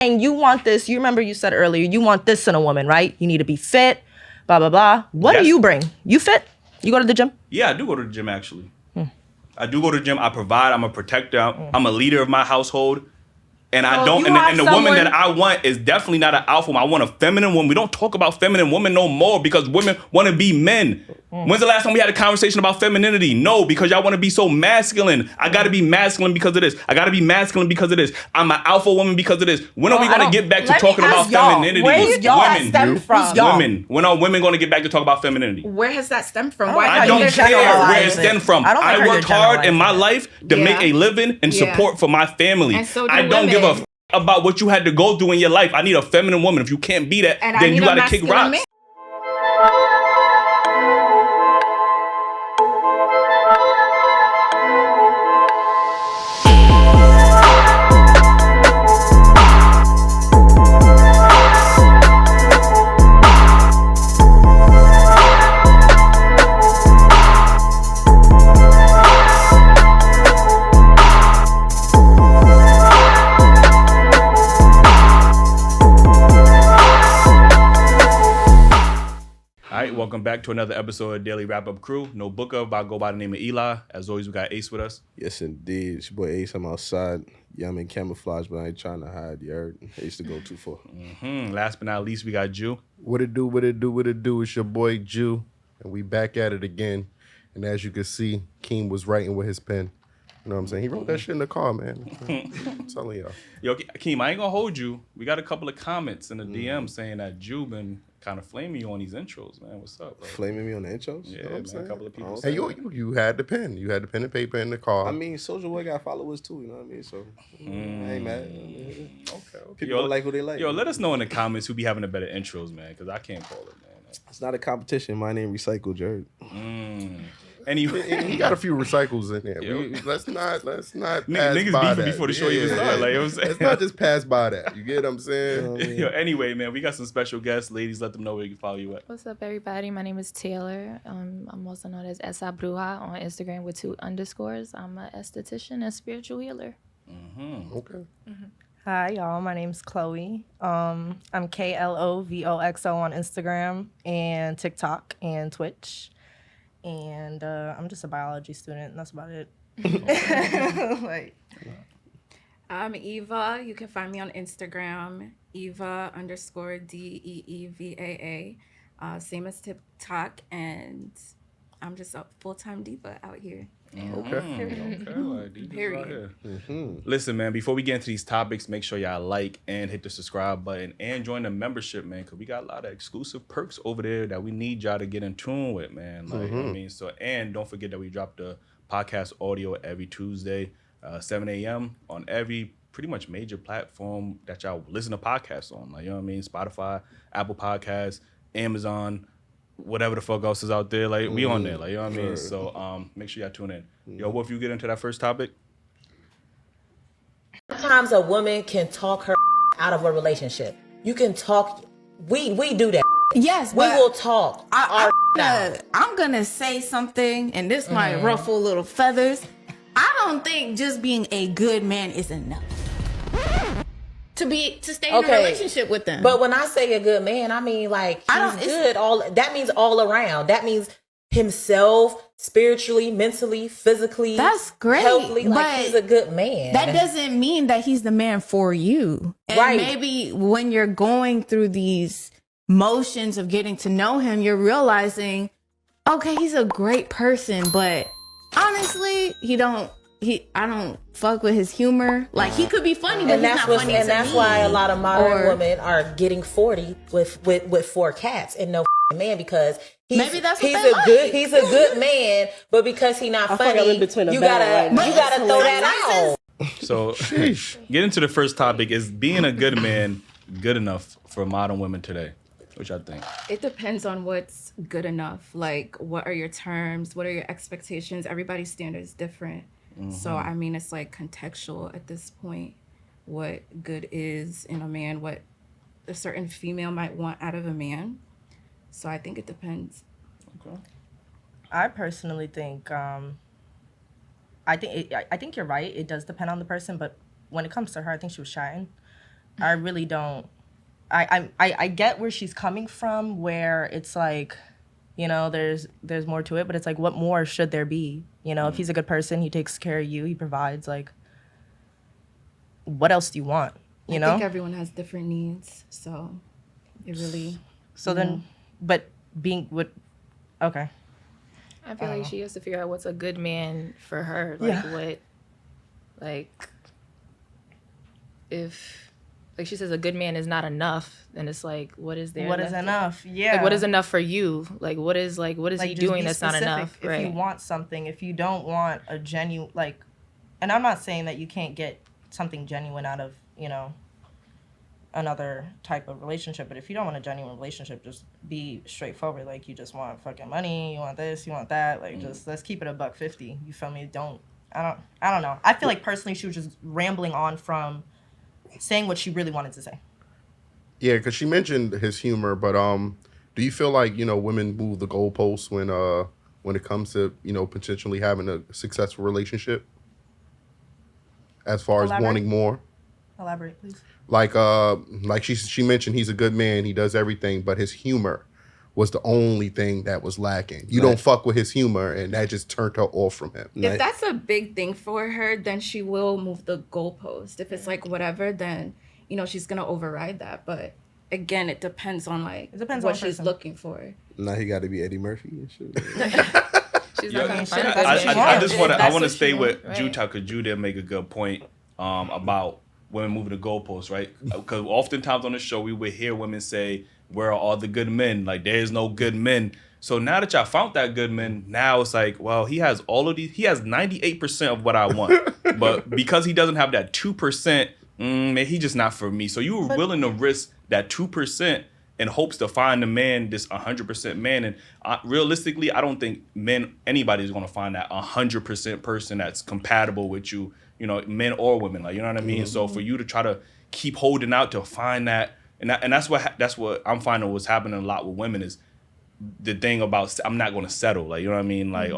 And you want this, you remember you said earlier, you want this in a woman, right? You need to be fit, blah, blah, blah. What do you bring? You fit? You go to the gym? Yeah, I do go to the gym, actually. I do go to the gym. I provide. I'm a protector. I'm a leader of my household. And I don't, and the woman that I want is definitely not an alpha woman. I want a feminine woman. We don't talk about feminine women no more because women want to be men. When's the last time we had a conversation about femininity? No, because y'all want to be so masculine. I got to be masculine because of this. I got to be masculine because of this. I'm an alpha woman because of this. When are we going to get back to talking about femininity? Where y'all stemmed from? Women. When are women going to get back to talk about femininity? Where has that stemmed from? I don't care where it stemmed from. I worked hard in my life to make a living and support for my family. And so I don't give a about what you had to go through in your life. I need a feminine woman. If you can't be that, then you gotta kick rocks. Welcome back to another episode of Daily Wrap Up Crew. No book of, but I go by the name of Eli. As always, we got Ace with us. Yes, indeed. It's your boy Ace. I'm outside. Yeah, I'm in camouflage, but I ain't trying to hide. You heard? I used to go too far. Last but not least, we got Jew. What it do, what it do, what it do. It's your boy Jew, and we back at it again. And as you can see, Keem was writing with his pen. You know what I'm saying? He wrote that shit in the car, man. I'm telling y'all. Yo, Keem, I ain't gonna hold you. We got a couple of comments in the DM saying that Jew been kind of flaming you on these intros, man. What's up, bro? Flaming me on the intros? Yeah, man, a couple of people. Hey, you had the pen. You had the pen and paper in the car. I mean, Soulja Boy got followers too, you know what I mean? So, I ain't mad. Okay. People don't like who they like. Yo, let us know in the comments who be having the better intros, man, because I can't call it, man. It's not a competition. My name Recycle, Jared. Anyway, he got a few recycles in there. Let's not pass niggas by beefing that. before the show even started. Like, you know what I'm saying? Let's not just pass by that. You get what I'm saying? Yo, anyway, man, we got some special guests. Ladies, let them know where you can follow you at. What's up, everybody? My name is Taylor. I'm also known as Esa Bruja on Instagram with 2 underscores. I'm an esthetician and spiritual healer. Okay. Hi, y'all. My name's Chloe. I'm KLOVOXO on Instagram and TikTok and Twitch. And I'm just a biology student. And that's about it. I'm Eva. You can find me on Instagram, Eva_DEEVAA. Same as TikTok. And I'm just a full-time diva out here. Period. Listen, man, before we get into these topics, make sure y'all like and hit the subscribe button and join the membership, man, because we got a lot of exclusive perks over there that we need y'all to get in tune with, man. Like, you know what I mean? So, and don't forget that we drop the podcast audio every Tuesday, 7 a.m. on every pretty much major platform that y'all listen to podcasts on. Like, you know what I mean? Spotify, Apple Podcasts, Amazon, whatever the fuck else is out there, like we on there, like, you know what I mean? So make sure y'all tune in. Yo, what if you get into that first topic? Sometimes a woman can talk her out of a relationship. You can talk. We do that. Yes, we will talk. I'm gonna say something, and this might ruffle little feathers. I don't think just being a good man is enough to stay in a relationship with them. But when I say a good man, I mean like he's good. That means all around. That means himself, spiritually, mentally, physically. That's great. Healthily, like he's a good man. That doesn't mean that he's the man for you. And right. Maybe when you're going through these motions of getting to know him, you're realizing, okay, he's a great person, but honestly, I don't fuck with his humor. Like, he could be funny, but he's not funny to me. And that's why a lot of modern women are getting 40 with 4 cats and no man, because he's a good man, but because he's not funny, you gotta throw that out. So, get into the first topic. Is being a good man good enough for modern women today? Which I think it depends on what's good enough. Like, what are your terms? What are your expectations? Everybody's standard is different. So, I mean, it's like contextual at this point, what good is in a man, what a certain female might want out of a man. So I think it depends. Okay. I personally think, I think you're right. It does depend on the person, but when it comes to her, I think she was chatting. I really don't. I get where she's coming from, where it's like, you know, there's more to it, but it's like, what more should there be? You know, if he's a good person, he takes care of you, he provides, like, what else do you want? You know? I think everyone has different needs, so it really... So then, but being with, okay. I feel like she has to figure out what's a good man for her. Like what, like, if, like she says a good man is not enough, then it's like, what is there? What is enough? Yeah. Like, what is enough for you? Like, what is he doing that's specific. not enough? If Right. you want something, if you don't want a genuine, like, and I'm not saying that you can't get something genuine out of, you know, another type of relationship, but if you don't want a genuine relationship, just be straightforward. Like, you just want fucking money, you want this, you want that, like, just let's keep it $150. You feel me? I don't know. I feel like personally she was just rambling on from saying what she really wanted to say. Yeah, because she mentioned his humor, but do you feel like, you know, women move the goalposts when it comes to, you know, potentially having a successful relationship, as far as wanting more? Elaborate, please. Like she mentioned, he's a good man, he does everything, but his humor was the only thing that was lacking. You don't fuck with his humor, and that just turned her off from him. If that's a big thing for her, then she will move the goalpost. If it's like whatever, then, you know, she's gonna override that. But again, it depends on what she's looking for. Now he got to be Eddie Murphy and shit. She's not gonna find I want to stay with Juta, because Ju did make a good point about women moving the goalposts, right? Because oftentimes on the show we would hear women say, "Where are all the good men? Like, there is no good men." So now that y'all found that good man, now it's like, well, he has all of these. He has 98% of what I want, but because he doesn't have that 2%, man, he just not for me. So you were willing to risk that 2% in hopes to find a man, this 100% man. And realistically, I don't think anybody's going to find that 100% person that's compatible with you, you know, men or women, like, you know what I mean? So for you to try to keep holding out to find that, and that's what I'm finding what's happening a lot with women is the thing about, I'm not going to settle, like, you know what I mean? Like,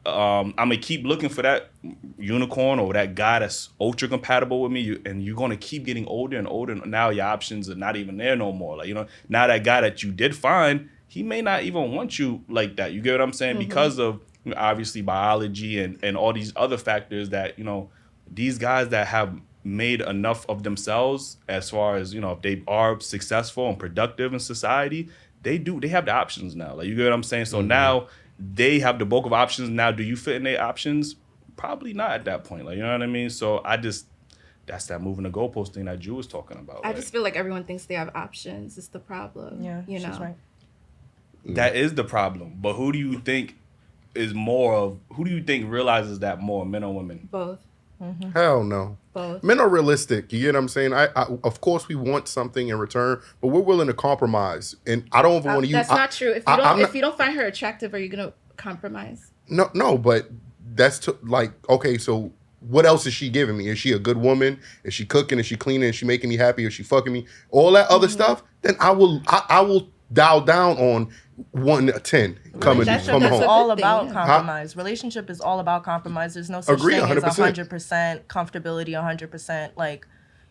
I'm going to keep looking for that unicorn or that guy that's ultra compatible with me, and you're going to keep getting older and older. And now your options are not even there no more. Like, you know, now that guy that you did find, he may not even want you like that. You get what I'm saying? Because of, you know, obviously biology and all these other factors that, you know, these guys that have made enough of themselves as far as, you know, if they are successful and productive in society, they have the options now. Like, you get what I'm saying? So now they have the bulk of options. Now, do you fit in their options? Probably not at that point. Like, you know what I mean? So that's that moving the goalpost thing that Ju was talking about. I just feel like everyone thinks they have options. It's the problem. Yeah, you know? she's right. That is the problem. But who do you think realizes that more, men or women? Both. Hell no. Both. Men are realistic. You get what I'm saying? I of course we want something in return, but we're willing to compromise. And I don't even want to use. That's not true. If you don't find her attractive, are you gonna compromise? No. But that's like, okay. So what else is she giving me? Is she a good woman? Is she cooking? Is she cleaning? Is she making me happy? Is she fucking me? All that other stuff. Then I will dial down on 1 to 10 coming home. It's all about compromise. Relationship is all about compromise. There's no such thing 100%. as 100% comfortability, 100% like,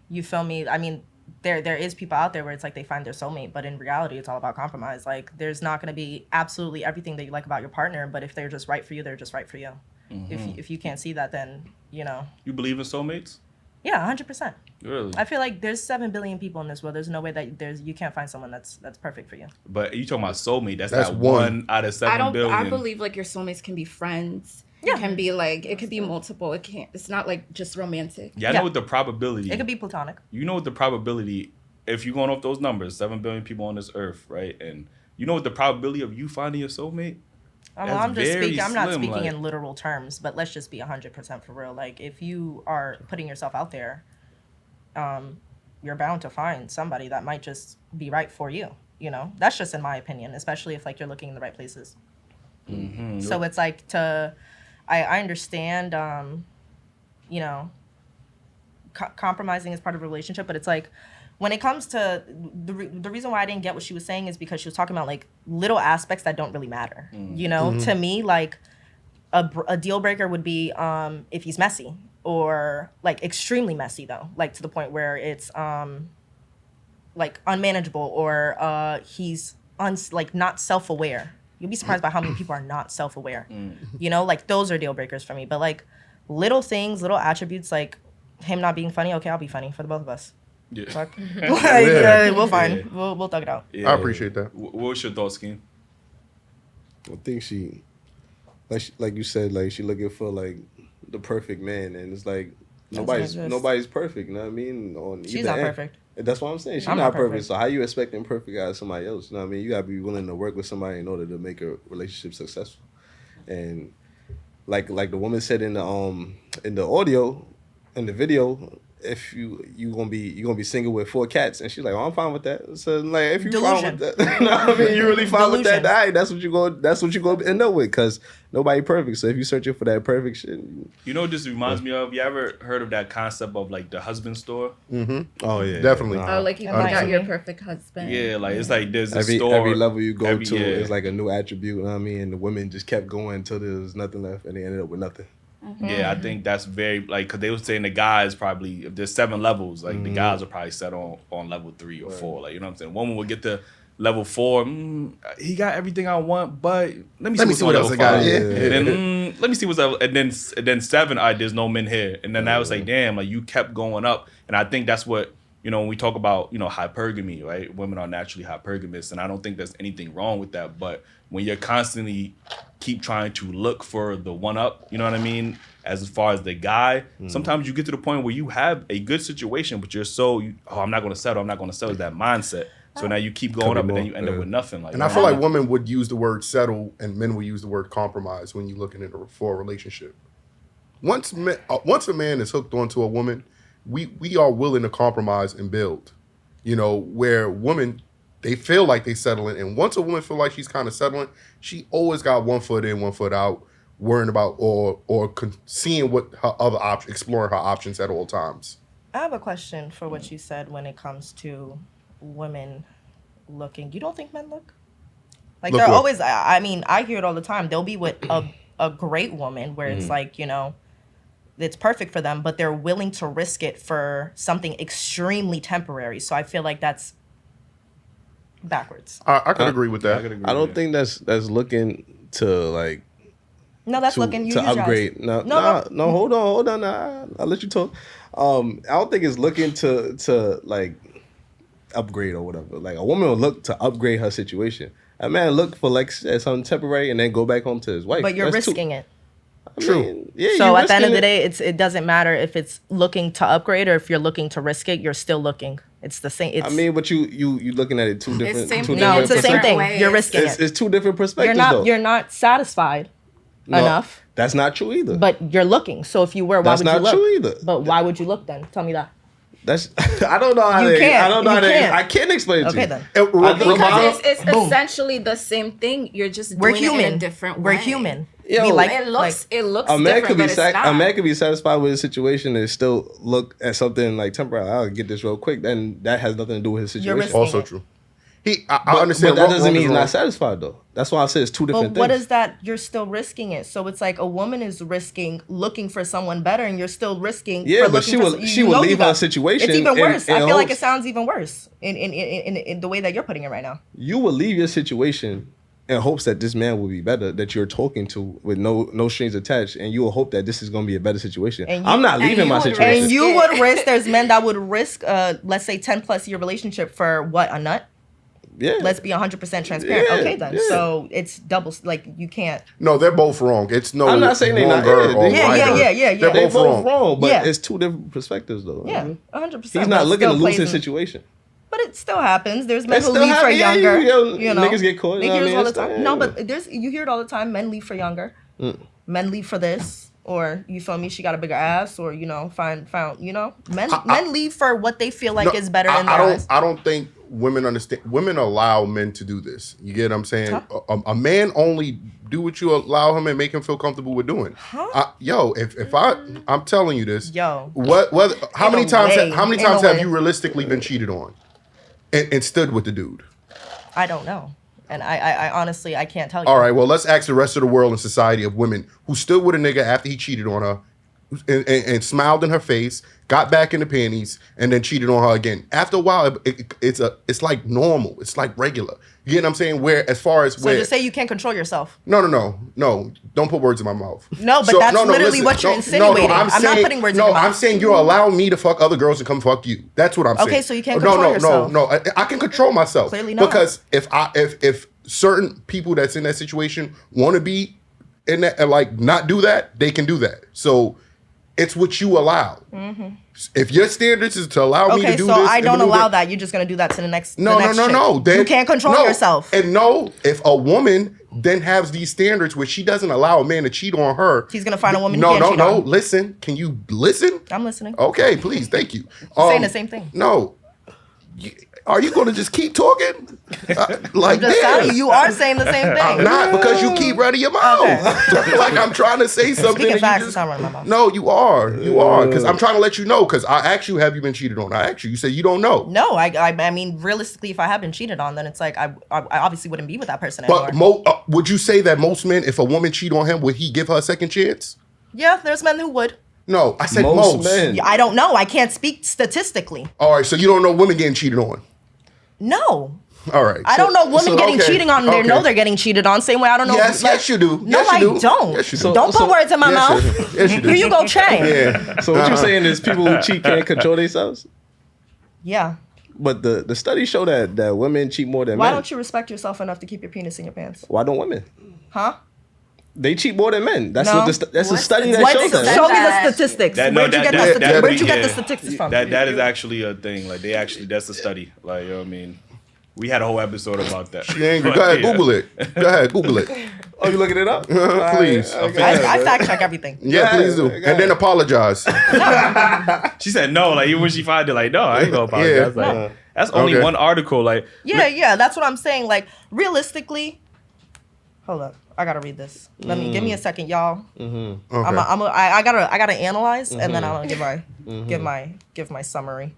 you feel me? I mean, there is people out there where it's like they find their soulmate, but in reality, it's all about compromise. Like, there's not going to be absolutely everything that you like about your partner, but if they're just right for you, they're just right for you. If you can't see that, then, you know. You believe in soulmates? Yeah, 100%. Really? I feel like there's 7 billion people in this world. There's no way that you can't find someone that's perfect for you. But you talking about soulmate? That's That's not one. 1 out of 7 billion. I believe like your soulmates can be friends. Yeah. It can be like, it could be multiple. It's not like just romantic. Yeah, I know what the probability. It could be platonic. You know what the probability, if you're going off those numbers, 7 billion people on this earth, right? And you know what the probability of you finding your soulmate? I'm not speaking in literal terms, but let's just be 100% for real. Like, if you are putting yourself out there, you're bound to find somebody that might just be right for you. You know, that's just in my opinion, especially if like you're looking in the right places. So it's like I understand, you know, compromising is part of a relationship, but it's like, when it comes to the reason why I didn't get what she was saying is because she was talking about like little aspects that don't really matter. You know, to me, like a deal breaker would be if he's messy. or like extremely messy though, like to the point where it's like unmanageable, or he's like not self-aware. You'll be surprised by how many people are not self-aware. You know, like those are deal breakers for me. But like little things, little attributes, like him not being funny. Okay, I'll be funny for the both of us. Yeah. Like, we'll find. Yeah. We'll thug it out. Yeah. I appreciate that. What's your thoughts, Keem? I think she, like you said, like she looking for like the perfect man, and it's like nobody's perfect. You know what I mean? She's not perfect. That's what I'm saying. She's I'm not not perfect. perfect. So how you expecting perfect out of somebody else? You know what I mean? You gotta be willing to work with somebody in order to make a relationship successful. And like the woman said in the audio, in the video, if you gonna be single with 4 cats, and she's like, oh, I'm fine with that. So like, if you fine with that, you know what I mean, you really fine with that, all right, that's what you gonna end up with, because nobody perfect. So if you searching for that perfect shit, you know what this reminds me of? You ever heard of that concept of like the husband store? Oh yeah, Definitely. Oh, like you pick out your perfect husband. Yeah, like it's like there's a every store. level you go to yeah. is like a new attribute. You know what I mean? And the women just kept going until there was nothing left, and they ended up with nothing. Yeah, I think that's very like, because they were saying the guys probably, if there's 7 levels, like the guys are probably set on level 3 or 4. Like, you know what I'm saying? Woman would get to level 4. He got everything I want, but let me see what else I got. Yeah. And then let me see what's up. And then 7, all right, there's no men here. And then I was like, damn, like you kept going up. And I think that's what, you know, when we talk about, you know, hypergamy, right? Women are naturally hypergamous, and I don't think there's anything wrong with that. But when you're constantly keep trying to look for the one up, you know what I mean? As far as the guy, sometimes you get to the point where you have a good situation, but you're I'm not going to settle. Is that mindset. So now you keep going up, and then you end up with nothing. Like, and I feel like women would use the word settle, and men would use the word compromise when you're looking for a relationship. Once a man is hooked onto a woman, we are willing to compromise and build. You know, where women, they feel like they settling, and once a woman feel like she's kind of settling, she always got one foot in, one foot out, worrying about seeing what her other option, exploring her options at all times. I have a question for what you said when it comes to women looking. You don't think men look? Like Look they're what? always, I mean, I hear it all the time. They'll be with a great woman where it's like, you know, it's perfect for them, but they're willing to risk it for something extremely temporary. So I feel like that's backwards. I could agree with that. I don't think that's looking to like. No, that's looking. You to use your upgrade. eyes. No. Hold on. Nah, I'll let you talk. I don't think it's looking to like upgrade or whatever. Like a woman will look to upgrade her situation. A man look for like something temporary and then go back home to his wife. But you're risking it. True. Yeah. So at the end of the day, it doesn't matter if it's looking to upgrade or if you're looking to risk it. You're still looking. It's the same. I mean, but you looking at it two different. No, it's the same thing. ways. You're risking it. It's two different perspectives. You're not satisfied enough. That's not true either. But you're looking. So if you were, why That's would you not look? true either. But why would you look then? Tell me that. That's I don't know how You to. can't. I don't know You how to. can't. I can't explain it to you. Okay then. Because it's essentially the same thing. You're just We're doing human. it in a different way. We're human. Yo, We like It looks A man different, could be but it's not. a man could be satisfied with his situation and still look at something like temporary. I'll get this real quick. Then that has nothing to do with his You're situation. risking Also it. true. I understand. But that doesn't wrong mean is he's wrong. not satisfied though. That's why I said it's two different But what things. is that? You're still risking it. So it's like a woman is risking looking for someone better, and you're still risking. Yeah, for but looking for she will leave her situation. It's even worse. I feel like it hopes- sounds even worse in the way that you're putting it right now. You will leave your situation in hopes that this man will be better, that you're talking to with no strings attached, and you will hope that this is going to be a better situation. And I'm not leaving my situation. And you would risk. There's men that would risk, let's say, 10+ year relationship for what, a nut? Yeah. Let's be 100% transparent. Yeah, Okay then. yeah. So it's double. Like you can't. No, they're both wrong. It's no. I'm not saying they're not. wronger Yeah, or yeah, righter. yeah. They're They both both wrong. wrong, but Yeah. it's two different perspectives though. Yeah, 100%. He's but not it looking to still lose plays his in- situation. But it still happens. There's men It who still leave for happen. Yeah, younger. you know, niggas get caught, you know Niggas what I mean? all the It's time. still- No, yeah. but you hear it all the time. Men leave for younger. Men leave for this, or you feel me? She got a bigger ass, or found. Men leave for what they feel like is better in their eyes. I don't think women understand. Women allow men to do this. You get what I'm saying? A man only do what you allow him and make him feel comfortable with doing. I'm telling you this. Yo. How many In a times? way. How many In a times have way. you realistically been cheated on, and stood with the dude? I don't know, and I honestly I can't tell you. All right, well, let's ask the rest of the world and society of women who stood with a nigga after he cheated on her, and smiled in her face, got back in the panties, and then cheated on her again. After a while, it's like normal. It's like regular. You get what I'm saying? Where as far as So just say you can't control yourself. No. Don't put words in my mouth. No, but that's literally what you're insinuating. I'm not putting words in your mouth. No, I'm saying you're allowing me to fuck other girls and come fuck you. That's what I'm saying. Okay, so you can't control yourself. No. I can control myself. Clearly not. Because if certain people that's in that situation want to be in that and like not do that, they can do that. So it's what you allow. Mm-hmm. If your standards is to allow me to do this, so I don't allow that. You're just gonna do that to the next. No. Then you can't control yourself. And if a woman then has these standards where she doesn't allow a man to cheat on her, he's gonna find a woman. No. Listen, can you listen? I'm listening. Okay, please, thank you. Saying the same thing. No. Are you going to just keep talking? Like just that? You are saying the same thing. I'm not, because you keep running your mouth. Okay. Like I'm trying to say something. Speaking facts, it's not running my mouth. No, you are. Because I'm trying to let you know. Because I asked you, have you been cheated on? I asked you. You said you don't know. No, I mean, realistically, if I have been cheated on, then it's like I obviously wouldn't be with that person anymore. But would you say that most men, if a woman cheat on him, would he give her a second chance? Yeah, there's men who would. No, I said most. Men. I don't know. I can't speak statistically. All right, so you don't know women getting cheated on? No. All right. I don't know women getting cheated on. They know they're getting cheated on. Same way I don't know. Yes, you do. No, yes, you do. I don't. Yes, you do. Don't put words in my mouth. Yes, you do. Here you go, Trey. Yeah. So what you're saying is people who cheat can't control themselves? Yeah. But the studies show that women cheat more than men. Why don't you respect yourself enough to keep your penis in your pants? Why don't women? Huh? They cheat more than men. That's No. that's a study that shows that. Show me the statistics. Where'd you get the statistics from? That is actually a thing. Like that's a study. Like, you know what I mean? We had a whole episode about that. She angry. Go ahead, Google it. Go ahead, Google it. Oh, you looking it up? Please. I fact check everything. Yeah, please do. And then apologize. She said no. Like, even when she found it, like, no, I ain't gonna apologize. Yeah. Like, that's only one article. Like, yeah, that's what I'm saying. Like, realistically, hold up. I gotta read this. Give me a second, y'all. Okay. I gotta analyze, and then I'm gonna give my summary.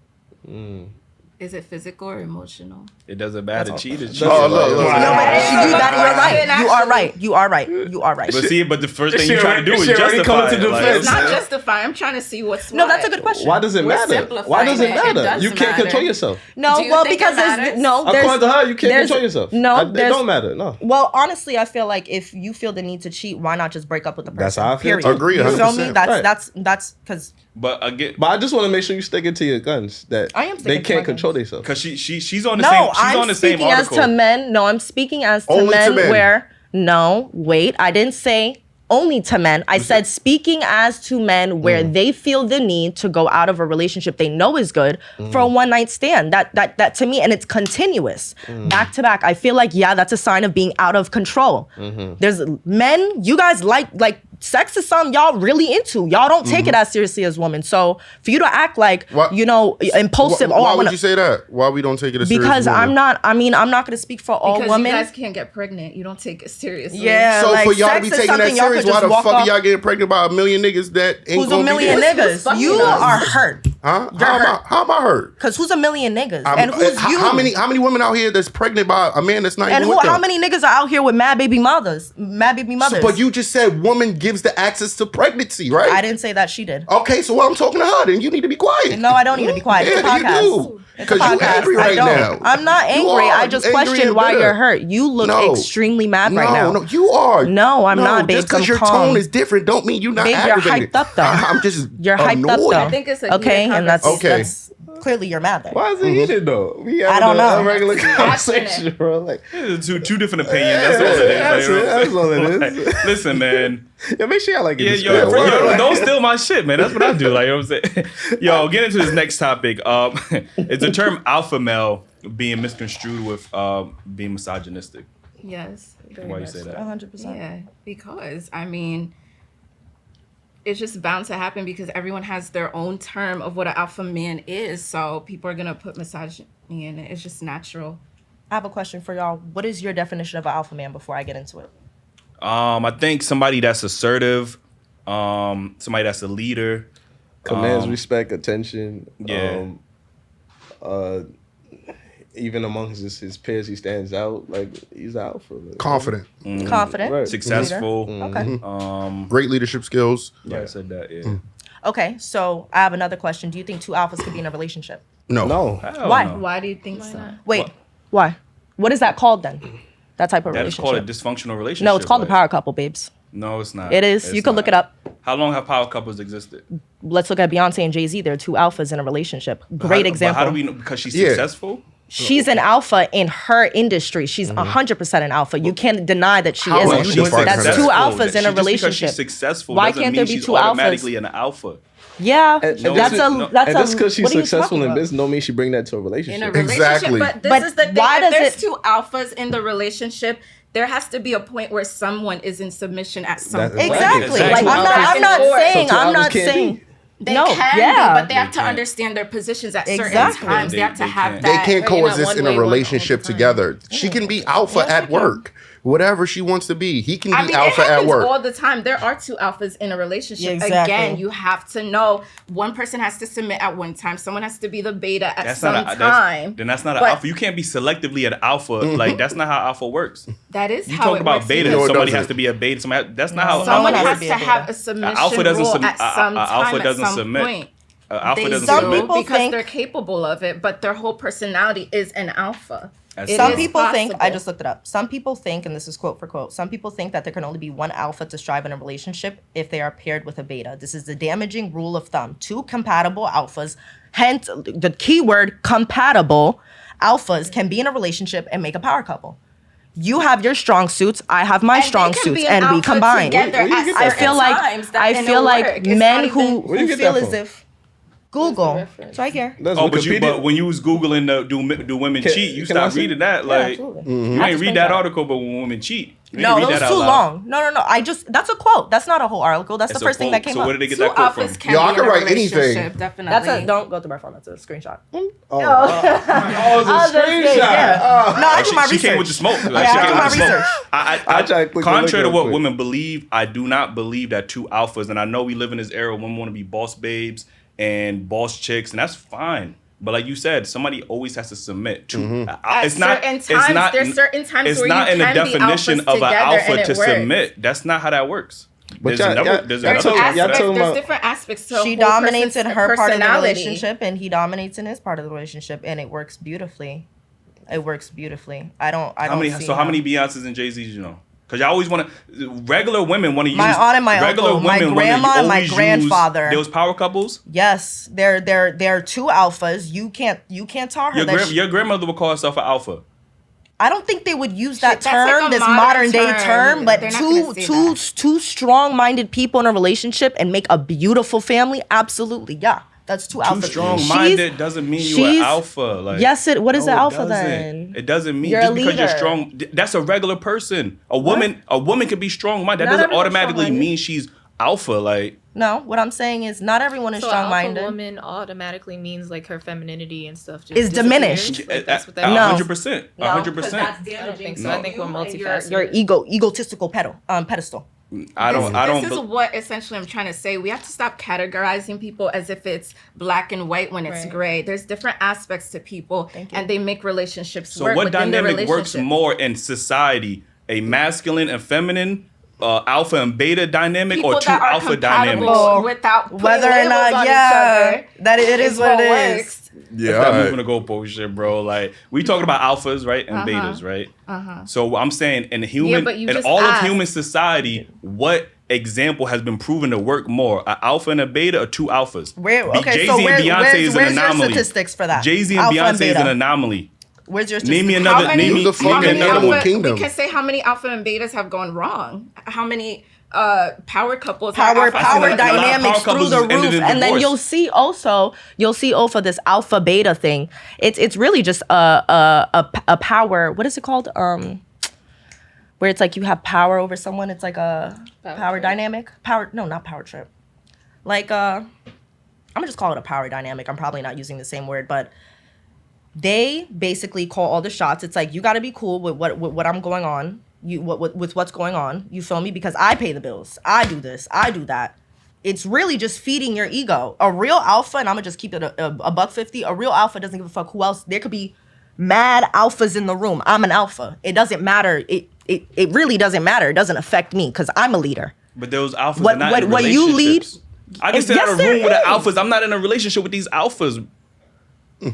Is it physical or emotional? it doesn't matter. Cheat is cheat. Oh, look. No, but you are right. But the first thing you try to do is justify it. Like, It's not justify. I'm trying to see what's No, what. that's a good question. Why does it matter? Why does it matter? You can't control yourself. No, Do you well, think because it there's matters? According to her, you can't control yourself. No, it don't matter. No. Well, honestly, I feel like if you feel the need to cheat, why not just break up with the person? That's how I feel. Period. Agree, You feel 100%. me? That's because. But again, But I just want to make sure you stick it to your guns that I am sticking they to can't my control guns. themselves. because she's on the No, same. She's I'm on the same speaking as article. to men. No, I'm speaking as to Only men to men. where. No, wait, I didn't say only to men. I said speaking as to men where they feel the need to go out of a relationship they know is good for a one night stand. That to me, and it's continuous, back to back. I feel like that's a sign of being out of control. There's men, you guys like sex is something y'all really into. Y'all don't take it as seriously as women. So for you to act like impulsive. Why would you say that? Why we don't take it as serious? Because I'm not going to speak for all Because women. you guys can't get pregnant. You don't take it seriously. Yeah. So like, for y'all to be sex is taking that something y'all serious, could why just the walk fuck off- are y'all getting pregnant by a million niggas that ain't Who's gonna a million be there? niggas? fucking You us? are hurt. Huh? You're hurt. How am I hurt? Because who's a million niggas? And who's you? How many women out here that's pregnant by a man that's not And even with them? how many niggas are out here with mad baby mothers? But you just said woman gives the access to pregnancy, right? I didn't say that, she did. Okay, so I'm talking to her, then you need to be quiet. No, I don't need to be quiet. It's a Yeah, podcast. you do. It's a 'Cause you podcast. angry I right don't. now. I'm not You angry. are. I just Angry question and why bitter. you're hurt. You look extremely mad right now. No, you are. No, I'm not, babe. Just because I'm your calm. tone is different don't mean you're not Babe, you're aggravated. hyped up, though. I'm just You're hyped up, annoyed. though. I think it's a okay, heated and that's conversation. clearly you're mad there. Why is it heated though? We I don't know. a regular conversation, bro. Like two different opinions. That's all it is. that's all it is. Like, listen, man. Yeah, make sure y'all like it. Yo, don't steal my shit, man. That's what I do. Like, you know what I'm saying? Yo, get into this next topic. It's the term alpha male being misconstrued with being misogynistic. Yes. Why you say that? 100%. Yeah, because I mean, it's just bound to happen because everyone has their own term of what an alpha man is. So people are gonna put misogyny in it. It's just natural. I have a question for y'all. What is your definition of an alpha man before I get into it? I think somebody that's assertive, somebody that's a leader, commands respect, attention. Yeah. Even amongst his peers, he stands out. Like he's alpha. Like, Confident. Confident. Right. successful. Okay. Great leadership skills. Yeah, I said that. Yeah. Okay, so I have another question. Do you think two alphas could be in a relationship? No. Hell Why? no. Why do you think so? Wait, What? why? What is that called then? That type of That is called a relationship. dysfunctional relationship. No, it's called the like- power couple, babes. No, it's not. It is. It's You can not. look it up. How long have power couples existed? Let's look at Beyonce and Jay-Z. They're two alphas in a relationship. Great But example. how do we know? Because she's Yeah. successful? She's an alpha in her industry. She's 100% an alpha. You can't deny that she How isn't. would you She's, define that's her? two Successful. alphas in a Just because relationship. she's successful Why doesn't can't mean there be she's two alphas? automatically an alpha. Yeah, And that's this- a that's and a. just because she's what are you successful talking in about? business don't mean she bring that to a relationship. In a relationship, Exactly. but this But is the thing. why If does there's it- two alphas in the relationship, there has to be a point where someone is in submission at some That's point. Exactly. Exactly. Like Two I'm alphas. not So saying. two I'm alphas not can't saying. be. They No, can yeah. be, but they have to can't. understand their positions at certain Exactly. times. They have to They have can't. They that. can't Or you're not coexist one in way, a one all relationship the time. together. She can be alpha Yes, I at can. work, whatever she wants to be. He can be I mean, it alpha at happens work. all the time. There are two alphas in a relationship. Exactly. Again, you have to know one person has to submit at one time. Someone has to be the beta at That's some not a, time. then that's not an But alpha. You can't be selectively an alpha. Like that's not how alpha works. that is You how talk it about works. beta. No, it Somebody doesn't. has to be a beta. That's not how Someone alpha has works. to be a have beta. a submission alpha doesn't role sub- at a- some a alpha time, doesn't at some submit. point. Alpha They doesn't Some submit. people because think- they're capable of it, but their whole personality is an alpha. That's It Some is people think, I possible. just looked it up. Some people think, and this is quote for quote, some people think that there can only be one alpha to strive in a relationship if they are paired with a beta. This is the damaging rule of thumb. Two compatible alphas, hence the keyword compatible alphas, can be in a relationship and make a power couple. You have your strong suits, I have my And strong they can suits, be an and we alpha combine. together Where you at get that I certain feel like times that- I and feel it'll like work. It's not men even- who Where you get feel that as from? if Google. reference? It's right here. That's Oh, Wikipedia. but when you was googling the do women Can- cheat, you can I stopped see? reading that. Yeah, Like absolutely. you I ain't just read read that that. article, but when women cheat, you No, didn't it read was that out too loud. long. No. That's a quote. That's not a whole article. That's It's the a first thing that quote. came So up. where did they get Two that quote alphas from? can Y'all be in can a write anything. relationship, definitely. That's a don't go through my phone. That's a screenshot. Oh, I was just kidding, yeah. No, I do my She research. came with the smoke. Like, Yeah, she I came do my with the smoke. research. I try to click the Contrary to link what real quick. women believe, I do not believe that two alphas, and I know we live in this era where women want to be boss babes and boss chicks, and that's fine. But like you said, somebody always has to submit to. At It's not. certain It's times, not. there's certain times It's where not you in the can be definition alphas of an together alpha and to it works. submit. That's not how that works. But There's y'all- another. y'all- There's y'all another told- term y'all for that. told- There's about- different aspects to a She whole dominates in person's her part of the personality. relationship, and he dominates in his part of the relationship, and it works beautifully. It works beautifully. I don't How many? see So how many Beyonces and Jay Z's you know? Because y'all always want to. Regular women want to use. My aunt and my regular uncle, my women wanna grandma and my always use grandfather. Those power couples. Yes, they're two alphas. You can't tell her that. Your grandmother would call herself an alpha. I don't think they would use that Shit, that's like term, a this modern modern day term. term, but They're not two gonna say two that. two strong-minded people in a relationship and make a beautiful family. Absolutely, yeah. That's two Too alphas. strong-minded doesn't mean you're an she's- alpha. Like, Yes, what is no, an it alpha doesn't. then? It doesn't mean You're just a because you're leader. strong. That's a regular person. A woman can be strong-minded. That Not doesn't everyone's automatically strong-minded. mean she's alpha. Like, No, what I'm saying is not everyone is So an alpha strong-minded. woman automatically means like her femininity and stuff just Is diminished. disappears? Like, that's what that No. 100%. 100%. I don't think so. I think we're multifaceted. Your egotistical pedestal. I don't. This is what essentially I'm trying to say. We have to stop categorizing people as if it's black and white when it's Right. gray. There's different aspects to people, and they make relationships So work what within the dynamic works relationship. more in society? A masculine and feminine, alpha and beta dynamic, People or two that are alpha compatible dynamics? without putting Whether or labels not, on yeah, each other that it is what it is. works. Yeah, Stop all right. moving the goalpost shit, bro. Like we talking about alphas, right, and betas, right? So I'm saying in human, but you in just all asked. of human society, what example has been proven to work more, an alpha and a beta, or two alphas? Okay, Jay-Z so and Beyonce is an where's your anomaly. statistics for that? Jay-Z and Alpha Beyonce is beta. an anomaly. Where's your Name me statistics? another. How many- Name me, Who's the name me fucking another animal one. kingdom? We can say how many alpha and betas have gone wrong. How many power couples power have alpha a lot of dynamics power through couples the has ended roof, in and then divorce. you'll see also this alpha beta thing. It's really just a power. What is it called? Where it's like you have power over someone. It's like a power trip. dynamic. Not power trip. Like I'm gonna just call it a power dynamic. I'm probably not using the same word, but they basically call all the shots. It's like you got to be cool with what I'm going on. With what's going on. You feel me? Because I pay the bills. I do this. I do that. It's really just feeding your ego. A real alpha, and I'm gonna just keep it a $150. A real alpha doesn't give a fuck who else. There could be mad alphas in the room. I'm an alpha. It doesn't matter. It really doesn't matter. It doesn't affect me because I'm a leader. But those alphas What- are not what- in what you lead- relationships. I can sit Yes, in a there room with the is. alphas. I'm not in a relationship with these alphas.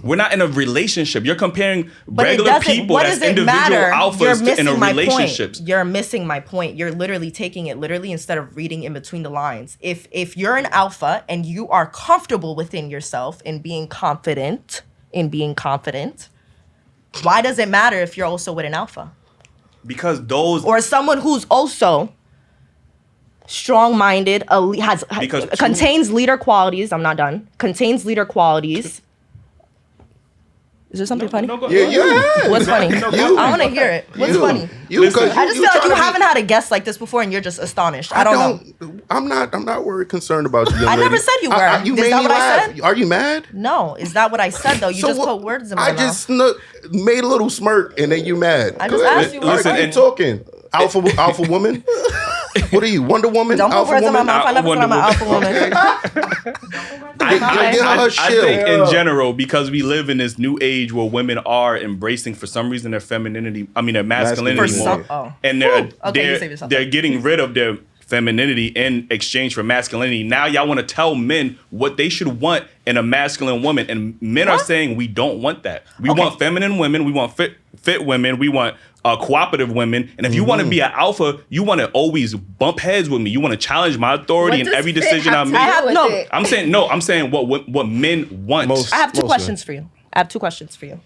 We're not in a relationship. You're comparing But it regular doesn't- people what that's does it individual matter? You're alphas in a missing my relationships. point. You're missing my point. You're literally taking it literally instead of reading in between the lines. If you're an alpha and you are comfortable within yourself and being confident, why does it matter if you're also with an alpha? Because those Or someone who's also strong-minded, contains leader qualities. I'm not done. Contains leader qualities. Is there something funny? Yeah. What's funny? You. I want to hear it. What's funny? Listen, I just feel like you haven't had a guest like this before, and you're just astonished. I don't know. I'm not worried concerned about you. Young I never lady. said you were. You Is made that me what I laugh. said? Are you mad? No, is that what I said though? You So just what- put words in my I mouth. just made a little smirk and then you mad. I just Go ahead. asked you All right, listen, keep and- talking. Alpha woman. What are you, Wonder Woman? Don't put Alpha words in my woman? mouth. I never said I'm an alpha woman. Get her I shield. think in general, because we live in this new age where women are embracing for some reason their femininity, their masculinity For more. some- oh. And Okay, you save yourself. they're getting rid of their femininity in exchange for masculinity. Now y'all want to tell men what they should want in a masculine woman, and men are saying we don't want that. We want feminine women. We want fit women. We want cooperative women. And if you want to be an alpha, you want to always bump heads with me. You want to challenge my authority in every decision I make. I'm saying what men want. I have two questions for you.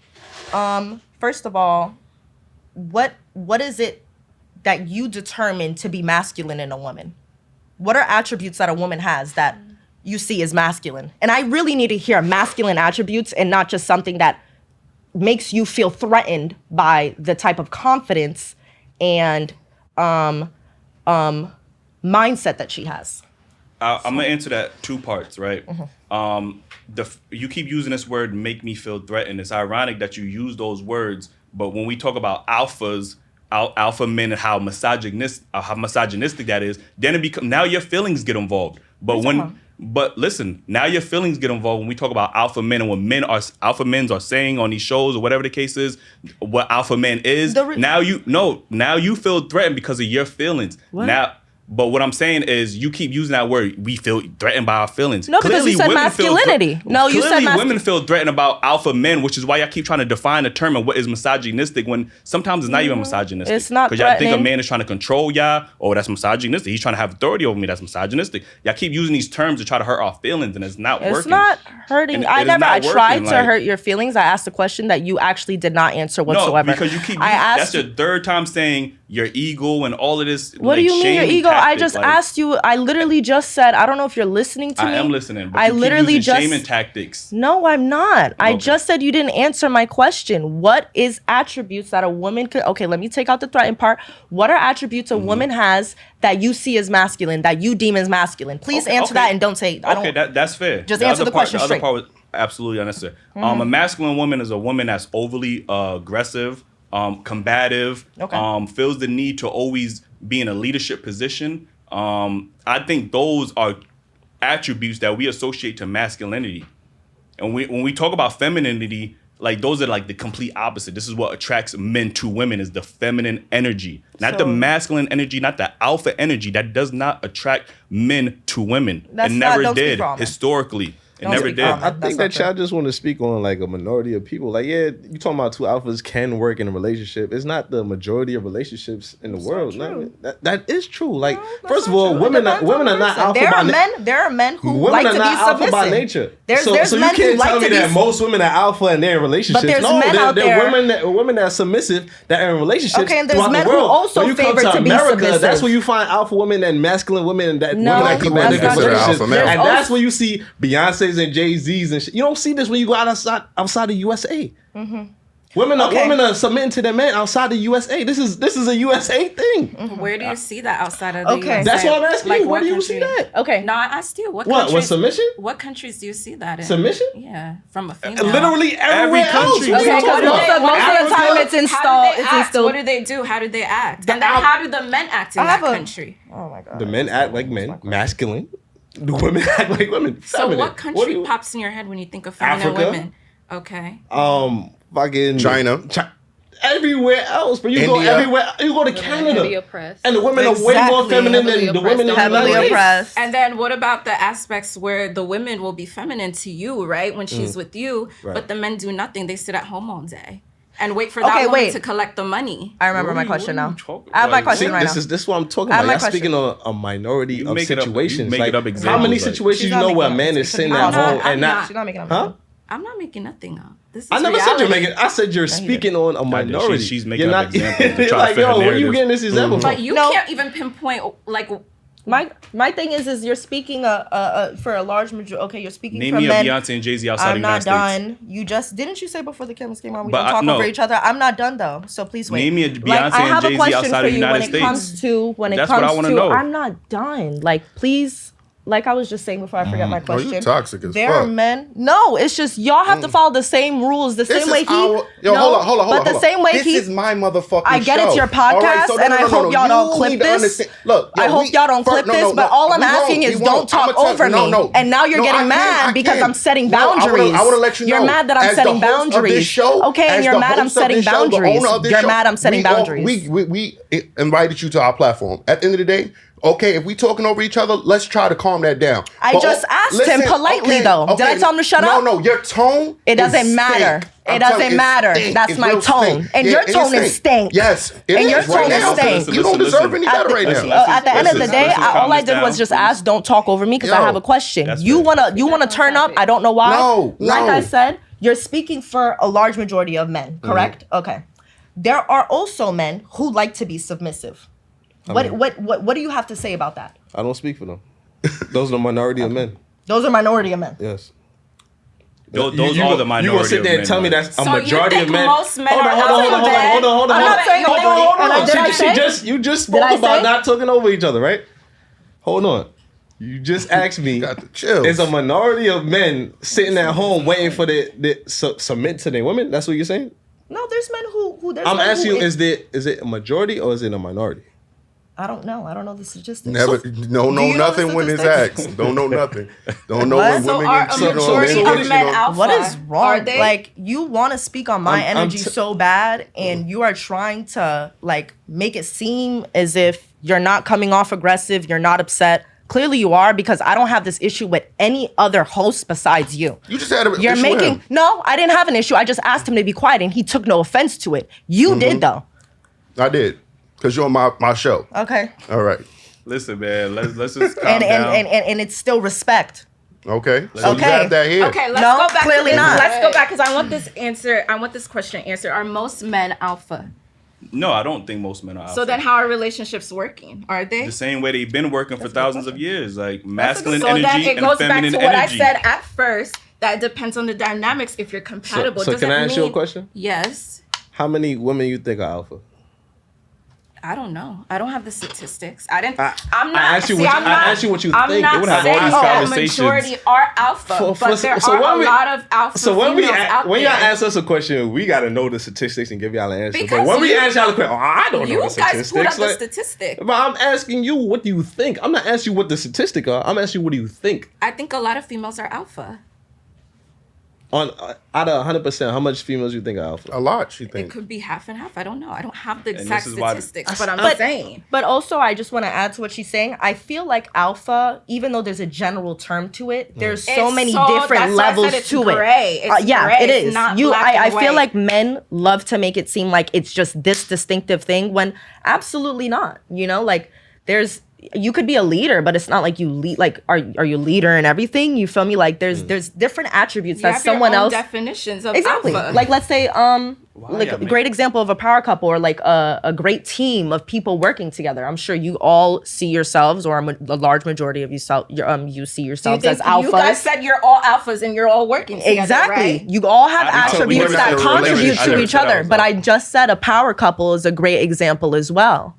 First of all, what is it that you determine to be masculine in a woman? What are attributes that a woman has that you see as masculine? And I really need to hear masculine attributes and not just something that makes you feel threatened by the type of confidence and mindset that she has. I'm gonna answer that two parts, right? Mm-hmm. You keep using this word "make me feel threatened." It's ironic that you use those words, but when we talk about alphas, alpha men, and how misogynistic that is, then it becomes now your feelings get involved. But listen, now your feelings get involved when we talk about alpha men and when alpha men are saying on these shows or whatever the case is, what alpha man is. Now you feel threatened because of your feelings. What? But what I'm saying is you keep using that word, we feel threatened by our feelings. No, because you said masculinity. You said women feel threatened about alpha men, which is why I keep trying to define the term and what is misogynistic when sometimes it's not even misogynistic. It's not because y'all think a threatening. man is trying to control y'all. Oh, that's misogynistic. He's trying to have authority over me. That's misogynistic. Y'all keep using these terms to try to hurt our feelings, and it's not working. It's not hurting. And I it is not tried working, to hurt your feelings. I asked a question that you actually did not answer whatsoever. No, because you keep. That's your third time saying your ego and all of this. What do you mean your ego? I just asked you. I literally just said. I don't know if you're listening to me. I am listening. But I you keep literally using just shaming tactics. No, I'm not. Okay. I just said you didn't answer my question. What is attributes that a woman could? Okay, let me take out the threatened part. What are attributes a woman has that you see as masculine, that you deem as masculine? Please answer that and don't say. That's fair. Just answer the question straight. The other part was absolutely unnecessary. A masculine woman is a woman that's overly aggressive, combative, feels the need to always be in a leadership position. I think those are attributes that we associate to masculinity. And when we talk about femininity, like those are like the complete opposite. This is what attracts men to women is the feminine energy, not the masculine energy, not the alpha energy. That does not attract men to women. It never did historically. It never did. I think that y'all just want to speak on like a minority of people. Like, yeah, you talking about two alphas can work in a relationship. It's not the majority of relationships in the world. That is true. Like, first of all, women are not alpha by nature. There are men who women like are to not be alpha submissive. by nature. There's so men you can't who like tell me to be that most women are alpha and they're in relationships. But there's men out there there. are women that are submissive that are in relationships. Okay, and there's throughout men the who world. also when you come favor to be America, submissive. that's where you find alpha women and masculine women and women that keep that's not relationships. true. And that's where you see Beyonce's and Jay-Z's and shit. You don't see this when you go outside the USA. Women are submitting to their men outside the USA. This is a USA thing. Where do you see that outside of the USA? That's what I'm asking you. Where do you country? see that? Okay. No, I asked you. What submission? What countries do you see that in? Submission? Yeah, from a female. Literally everywhere country. else. Okay, because most of the time it's installed. What do they do? How do they act? And then how do the men act in that country? Oh my god. The men act like men, masculine. The women act like women. So what country pops in your head when you think of feminine Africa? women? Okay. Fucking China. everywhere else, but you go India. everywhere. You go to Heavily Canada, oppressed. and the women are way more Exactly. feminine Heavily than the women in the oppressed. Heavily United States. oppressed. And then what about the aspects where the women will be feminine to you, right? When she's with you, Right. but the men do nothing. They sit at home all day and wait for that Okay, woman wait. to collect the money. I remember What my are you- question what are now. you talking- I have my like, question See, right this now. is what I'm talking I have about. my Y'all question. speaking on a minority You of make it up- you situations. make like, it up how examples, many like- situations She's you not know making where a up man is examples. sitting I'm at not- home I'm and not. not? She's not making up. Huh? I'm not making nothing up. This is I never said reality. you're making. I said you're speaking on a I did. minority. She's making You're up not. examples to try to like, fit her yo, where you narrative. getting this example from? But you No. can't even pinpoint like My thing is you're speaking for a large majority. Okay, you're speaking Name for me a men. Beyonce and Jay-Z outside I'm the not United States. done. You just didn't you say before the cameras came on we But don't talk no. over each other? I'm not done though. So please wait. Name me a Like, Beyonce I and have a Jay-Z question outside for of the you when United it comes States. to That's what I wanna know. I'm not done. Like please. Like I was just saying before I forget my Oh, question. you toxic as There are fuck. men. No, it's just y'all have to follow the same rules, the This same way is he. our, yo, no, hold on. But the same way this he. is my motherfucking I get show. it's your All podcast, so and I hope y'all don't clip You need to this. understand. Look, yo, I hope y'all don't clip this, but all I'm asking is don't talk over me. And now you're getting mad because I'm setting boundaries. I want to let you know. You're mad that I'm as setting the host of this boundaries. show, Okay, and as you're the mad I'm host of setting this show, the boundaries. owner of this You're show, mad I'm setting boundaries. We invited you to our platform. At the end of the day, okay, if we talking over each other, let's try to calm that down. I But, just asked him politely, though. Did I tell him to shut up? No, your tone. It doesn't is matter. stink. It I'm doesn't telling you, matter. stink. That's It's my real tone. stink. And Yeah, your it tone is stink. Yes, it And is your right tone is now. stink. You don't deserve any better right listen, now. At the end of the day, listen, all I calm did this was down. just ask, don't talk over me because I Yo, have a question. that's You fair. wanna turn up? I don't know why. No, Like no. I said, you're speaking for a large majority of men, correct? Okay. There are also men who like to be submissive. What do you have to say about that? I don't speak for them. Those are the minority of men. Those are minority of men. Yes. Those You are the gonna minority sit there of and tell me men, that's a So you majority think of men? most men Hold on, are hold on, hold on, hold on, hold on, hold on. I'm not saying Hold on, majority. hold on. Did I say? You just Did I spoke about say? not talking over each other, right? Hold on. You just asked me. Got the chills. Is a minority of men sitting at home waiting for the submit to their women? That's what you're saying? No, there's men who there's I'm men asking who you, is it a majority or is it a minority? I don't know. I don't know the statistics. Never, Do don't know you know nothing the when it's statistics? asked. Don't know nothing. Don't know What? when So women are get a cheated on. majority men of get men cheated on. alpha? What is wrong? Are they? Like you want to speak on my I'm energy t- so bad, and you are trying to like make it seem as if you're not coming off aggressive, you're not upset. Clearly you are, because I don't have this issue with any other host besides you. You just had a You're issue with making him. no, I didn't have an issue. I just asked him to be quiet, and he took no offense to it. You did though. I did. Because you're on my show. Okay, All right. Listen, man, let's just calm and down. and it's still respect. Okay. So Okay. you have that here. Okay, let's No, go back clearly to this. not. Let's go back because I want this answer. I want this question answered. Are most men alpha? No, I don't think most men are alpha. So then, how are relationships working? Are they? The same way they've been working for thousands of years, like masculine So then energy it and goes back feminine to what I energy. said at first. That it depends on the dynamics. If you're compatible, So does can it I ask you a mean- question? Yes. How many women you think are alpha? I don't know. I don't have the statistics. I'm not. I asked you what you- I'm I not- asked you what you I'm think. not We would have saying all these that conversations. majority are alpha, but there so are when a we- lot of alpha So when females out when there. y'all ask us a question, we gotta know the statistics and give y'all an answer. Because but when we you- ask y'all a question, I don't know You the guys pulled statistics. up the Like, statistic. but I'm asking you, what do you think? I'm not asking you what the statistics are. I'm asking you, what do you think? I think a lot of females are alpha. On out of 100%, how much females you think are alpha? A lot, she It thinks. could be half and half. I don't know. I don't have the this exact is why- statistics, but I'm But- saying. But also, I just want to add to what she's saying. I feel like alpha, even though there's a general term to it, there's so It's many so- different that's why I levels said it's to gray. it. It's Yeah, gray. it It's is. not You, black I and feel white. like men love to make it seem like it's just this distinctive thing when absolutely not. You know, like there's. You could be a leader, but it's not like you lead. Like, are you a leader in everything? You feel me? Like, there's different attributes You that have your someone own else. definitions of Exactly. alpha. Like, let's say, like y'all a make- great example of a power couple or like a great team of people working together. I'm sure you all see yourselves, or a large majority of you you see Do you yourselves think as alphas. you guys said you're all alphas and you're all working together, Exactly. right? You all have I didn't tell you attributes that that in a contribute relationship. I to never each said I other. was But I alpha. just said a power couple is a great example as well.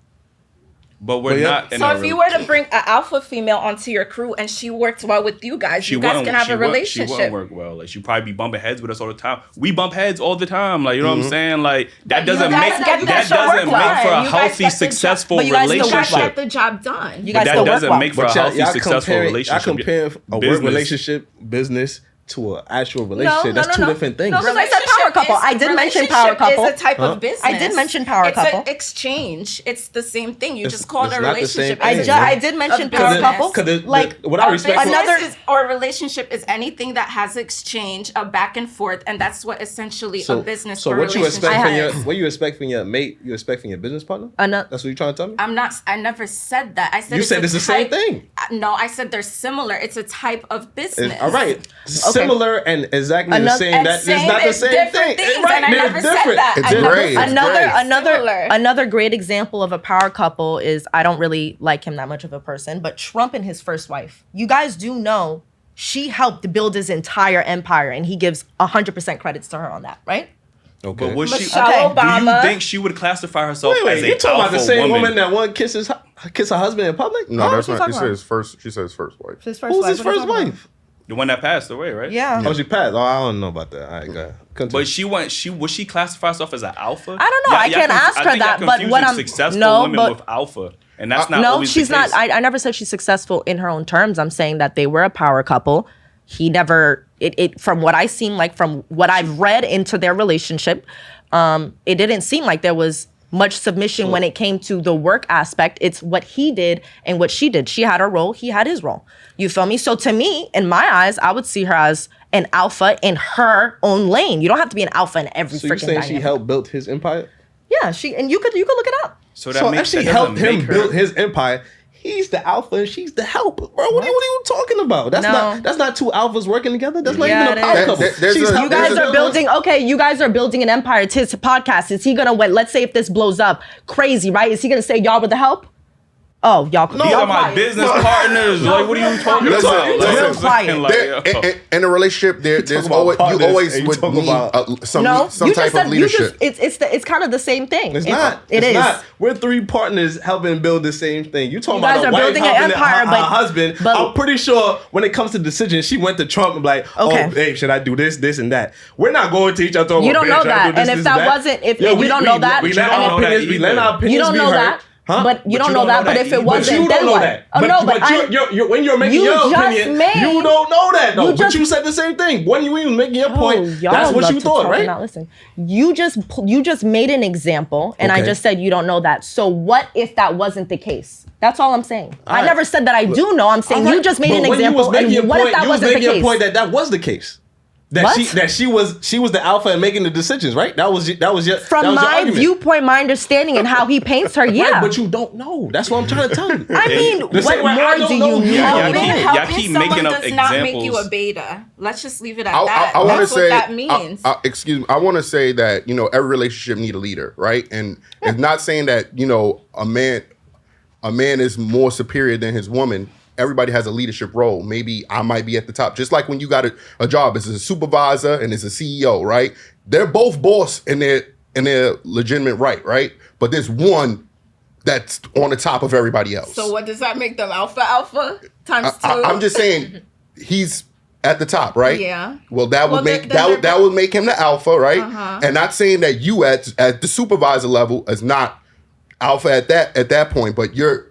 But we're Well, yeah. not. In So a if you were to bring an alpha female onto your crew and she worked well with you guys, you guys can have a She relationship. wouldn't work well. Like she'd probably be bumping heads with us all the time. We bump heads all the time. Like you know what I'm saying? Like that doesn't guys make get that that shit work doesn't well. make for a You guys healthy, get the job- successful but you guys still work You guys relationship. get the job done. You But guys that still work doesn't well. make for a healthy, successful Y'all relationship. comparing a work Business. relationship, business, to an actual relationship. That's two different things. No, because I said power couple. I did mention power couple. It's a type of business. I did mention power couple. It's an exchange. It's the same thing. You just called a not the same relationship. thing. I did mention power couple. Like, what I respect or a relationship is anything that has exchange, a back and forth, and that's what essentially a business. So what you expect from your mate, you expect from your business partner? That's what you're trying to tell me? I never said that. I said you said it's the same thing. No, I said they're similar. It's a type of business. All right, similar and exactly the same. That is not the same thing. Right, they're different. Another great example of a power couple is, I don't really like him that much of a person, but Trump and his first wife. You guys do know she helped build his entire empire, and he gives 100% credits to her on that, right? Okay. But was Michelle Obama. Do you think she would classify herself as a you talking about the same woman that one kiss her husband in public? No, that's not. She says first wife. His first Who's wife? his first wife? The one that passed away, right? Yeah. Oh, she passed. Oh, I don't know about that. All right, go ahead. Continue. But would she classify herself as an alpha? I don't know. I can't ask her that. But what I'm successful women with alpha, and that's not always she's the case. not. I never said she's successful in her own terms. I'm saying that they were a power couple. He never. It from what I seem like, from what I've read into their relationship, it didn't seem like there was much submission when it came to the work aspect. It's what he did and what she did. She had her role, he had his role. You feel me? So to me, in my eyes, I would see her as an alpha in her own lane. You don't have to be an alpha in every freaking dynamic. So you're saying she helped build his empire? Yeah, and you could look it up. So if she helped him build his empire, he's the alpha and she's the help. Bro, what are you talking about? That's not two alphas working together. That's not even a power couple. You guys are building an empire. It's his podcast. Is he gonna let's say if this blows up crazy, right? Is he gonna say y'all with the help? Oh, y'all. These are my business partners. Like, what are you talking about? Real quiet. In a relationship, there's always would need some type of leadership. It's kind of the same thing. It's not. We're three partners helping build the same thing. You talking about a wife helping her husband? I'm pretty sure when it comes to decisions, she went to Trump and be like, "Oh, babe, should I do this, this, and that?" We're not going to each other. You don't know that, and if that wasn't, if you don't know that, we let our opinions be heard. You don't know that. Huh? But you don't know that. But if it wasn't, then what? Oh no! But when you're making your opinion, you don't know that though. But you said the same thing. When you even making your point, that's what you thought, right? Not listen. You just made an example, and I just said you don't know that. So what if that wasn't the case? That's all I'm saying. I never said that I do know. I'm saying you just made an example, and what if that wasn't the case? You was making your point that was the case. That she was the alpha and making the decisions, right? That was your from my viewpoint, my understanding, and how he paints her. Yeah, right, but you don't know. That's what I'm trying to tell you. I mean, what more do you know? Y'all keep making up does examples. Not make you a beta. Let's just leave it at that. That's what that means. Excuse me. I want to say that every relationship need a leader, right? And it's not saying that a man is more superior than his woman. Everybody has a leadership role. Maybe I might be at the top. Just like when you got a job as a supervisor and as a CEO, right? They're both boss in their legitimate right? But there's one that's on the top of everybody else. So what does that make them? Alpha times 2? I'm just saying he's at the top, right? Yeah. Well, that would make him the alpha, right? Uh-huh. And not saying that you at the supervisor level is not alpha at that point, but you're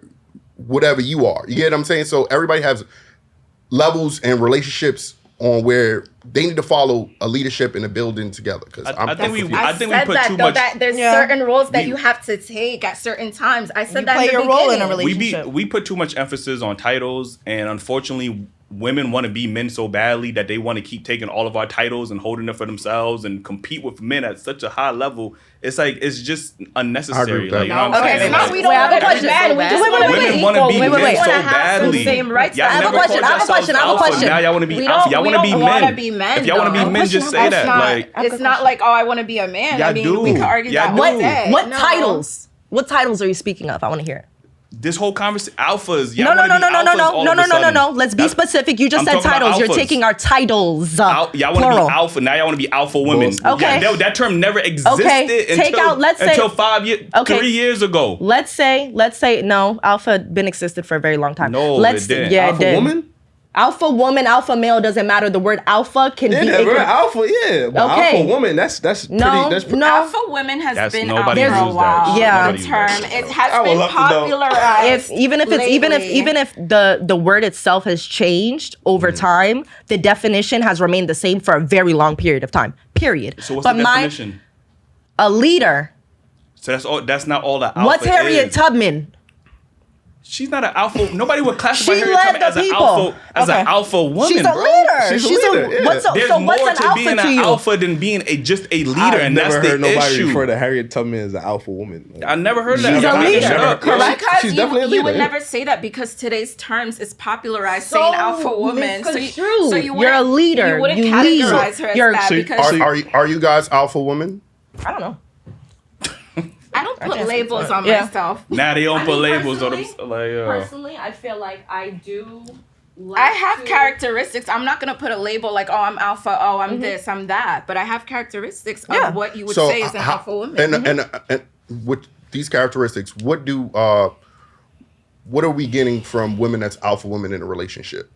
whatever you are. You get what I'm saying? So everybody has levels and relationships on where they need to follow a leadership in a building together. Because I think we put too much. There's certain roles that you have to take at certain times. I said that play in the your beginning. role in a relationship. We put too much emphasis on titles, and unfortunately, women want to be men so badly that they want to keep taking all of our titles and holding them for themselves and compete with men at such a high level. It's like, it's just unnecessary. Like, you know what I'm saying? It's not, we don't want to be men. We just want to be women want to be men so badly. Same rights. I have a question. Now y'all want to be alpha. Y'all want to be men. If y'all want to be men, just say that. Like, it's not like, oh, I want to be a man. I mean, we could argue that all day. What titles? What titles are you speaking of? I want to hear it. This whole conversation, alphas. No. Let's be specific. You just said titles. You're taking our titles. Y'all want to be alpha. Now y'all want to be alpha women. Okay. Yeah, that term never existed until 3 years ago. Let's say no, alpha been existed for a very long time. No, it didn't. Yeah, alpha it did. Woman? Alpha woman, alpha male doesn't matter. The word alpha can be. Alpha, yeah. But Okay. Alpha woman, that's pretty. No. Alpha women has been out nobody for a uses while. that. Yeah. The term it has I would been love to know. popularized. Even if the word itself has changed over time, the definition has remained the same for a very long period of time. Period. So what's the definition? A leader. So that's all. That's not all the alpha What's Harriet is. Tubman? She's not an alpha. Nobody would classify She Harriet led Tubman the as an people. alpha Okay. an alpha woman, She's a bro. leader. She's a leader, yeah. What's There's so more what's an to alpha being to an you? alpha than being just a leader, I've and never that's heard the nobody issue. refer to Harriet Tubman as an alpha woman. I never heard that. She's a leader. Correct. Because She's definitely a you would leader, yeah. never say that because today's terms is popularized saying alpha woman. misconstrued. So you You're a wouldn't- leader. You wouldn't You categorize lead. her as You're- that So because Are you guys alpha women? I don't know. I don't put can't labels speak on to it. Yeah. myself. Now they don't I put mean, labels on them. personally- Personally, I feel like I do. I have characteristics. I'm not gonna put a label like, oh, I'm alpha, oh, I'm this, I'm that. But I have characteristics of what you would say is an alpha woman. And with these characteristics, what are we getting from women that's alpha women in a relationship?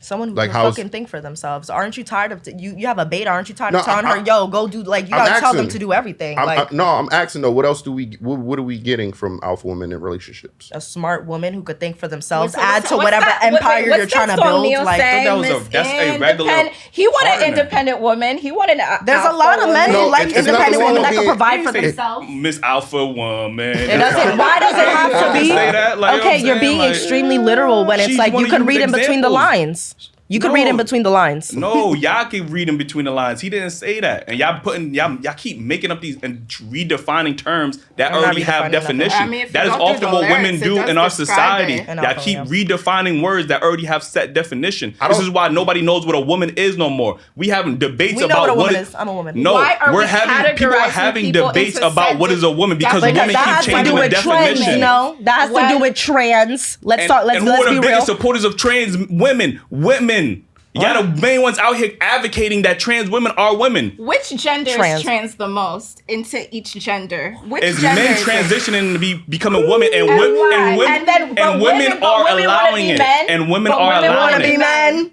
Someone who Like, can how's- fucking think for themselves. Aren't you tired of you have a beta? Aren't you tired No, of telling her, yo, go do you I'm gotta tell them asking- to do everything? I'm asking though. What else what are we getting from alpha women in relationships? A smart woman who could think for themselves, So add to what's whatever that- empire what's you're trying that to song build. Neil Like sang, that was Miss that's a regular Independent- He wanted partner. an independent woman. He wanted an there's a alpha lot of men woman. who like it's independent nothing wrong women that with can being- provide for Say, themselves. Miss Alpha Woman. It doesn't. Why does it have to be? Say that, like, Okay, I'm you're saying, being like, extremely literal when it's she's like you wanna could use read in between the examples. lines. You could read in between the lines. No, y'all can read in between the lines. He didn't say that, and y'all keep making up these and redefining terms that I'm not already have redefining definition. nothing. I mean, if That you is go through often the what women lyrics, it do does in our describe society. it. And Y'all alpha, keep yeah. redefining words that already have set definition. This is why nobody knows what a woman is no more. We having debates We know about what a woman it- is. I'm a woman. No, Why are we're we having people are categorizing having people debates into about what is a woman because Because women that keep has to changing do the with trans, definition. you know? That has to do When- with trans. Let's And, start. Let's and who are the be biggest real. supporters of trans women? Women. Y'all the main ones out here advocating that trans women are women. Which gender Trans. is trans the most into each gender? Which It's gender men is it? transitioning to be becoming women, and And women why? and women And then- but and women women- but are women wanna allowing be it, men, and women but are women allowing wanna it. be men.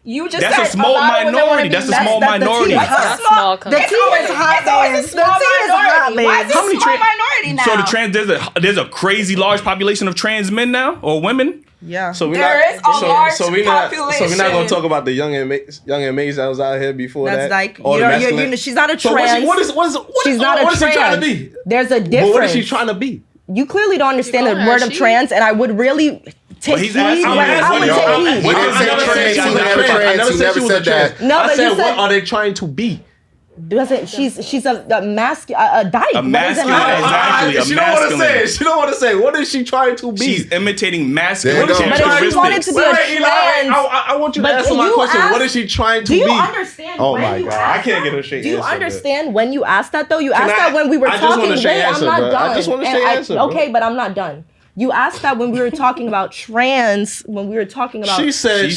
You just That's said a small lot of women wanna minority. be That's a men. small That's the minority. tea. What's a That's small? small The tea It's always is hot, it's always a babes. small The tea is hot, minority. Why is babes. it How a many small trans- minority now? So the trans there's a crazy large population of trans men now or women. Yeah. So we're There not, is a large so we're not gonna population. talk about the young MAs that was out here before That's that. like All the masculine- she's not a So trans. she's She's not a what is she trans. trying to be? There's a But difference. what is she trying to be? You clearly don't understand the calling word her of she? trans, and I would really take he's heed. asking when- you, I would yo, take I'm- heed. We didn't I say never trans. said He she was never a trans. trans. I never He said never she was said a trans. that. No, I but said, you what said- are they trying to be? Doesn't she's a a dyke. A What does it masculine, matter? exactly. A She don't want to masculine. say it. She don't want to say it. What is she trying to be? She's imitating masculine There you go. But if you wanted to be a Eli, trans, I want you to but answer my you question. asked- What is she trying to do be? you understand? Oh when my you God. asked I can't that? get a straight Do you answer, understand when you asked that though? You Can asked I- that when we were I just talking. want a straight Wait, answer, I'm not bro. done. I just want a And straight answer, bro. Okay, but I'm not done. You asked that when we were talking about trans. When we were talking about. She said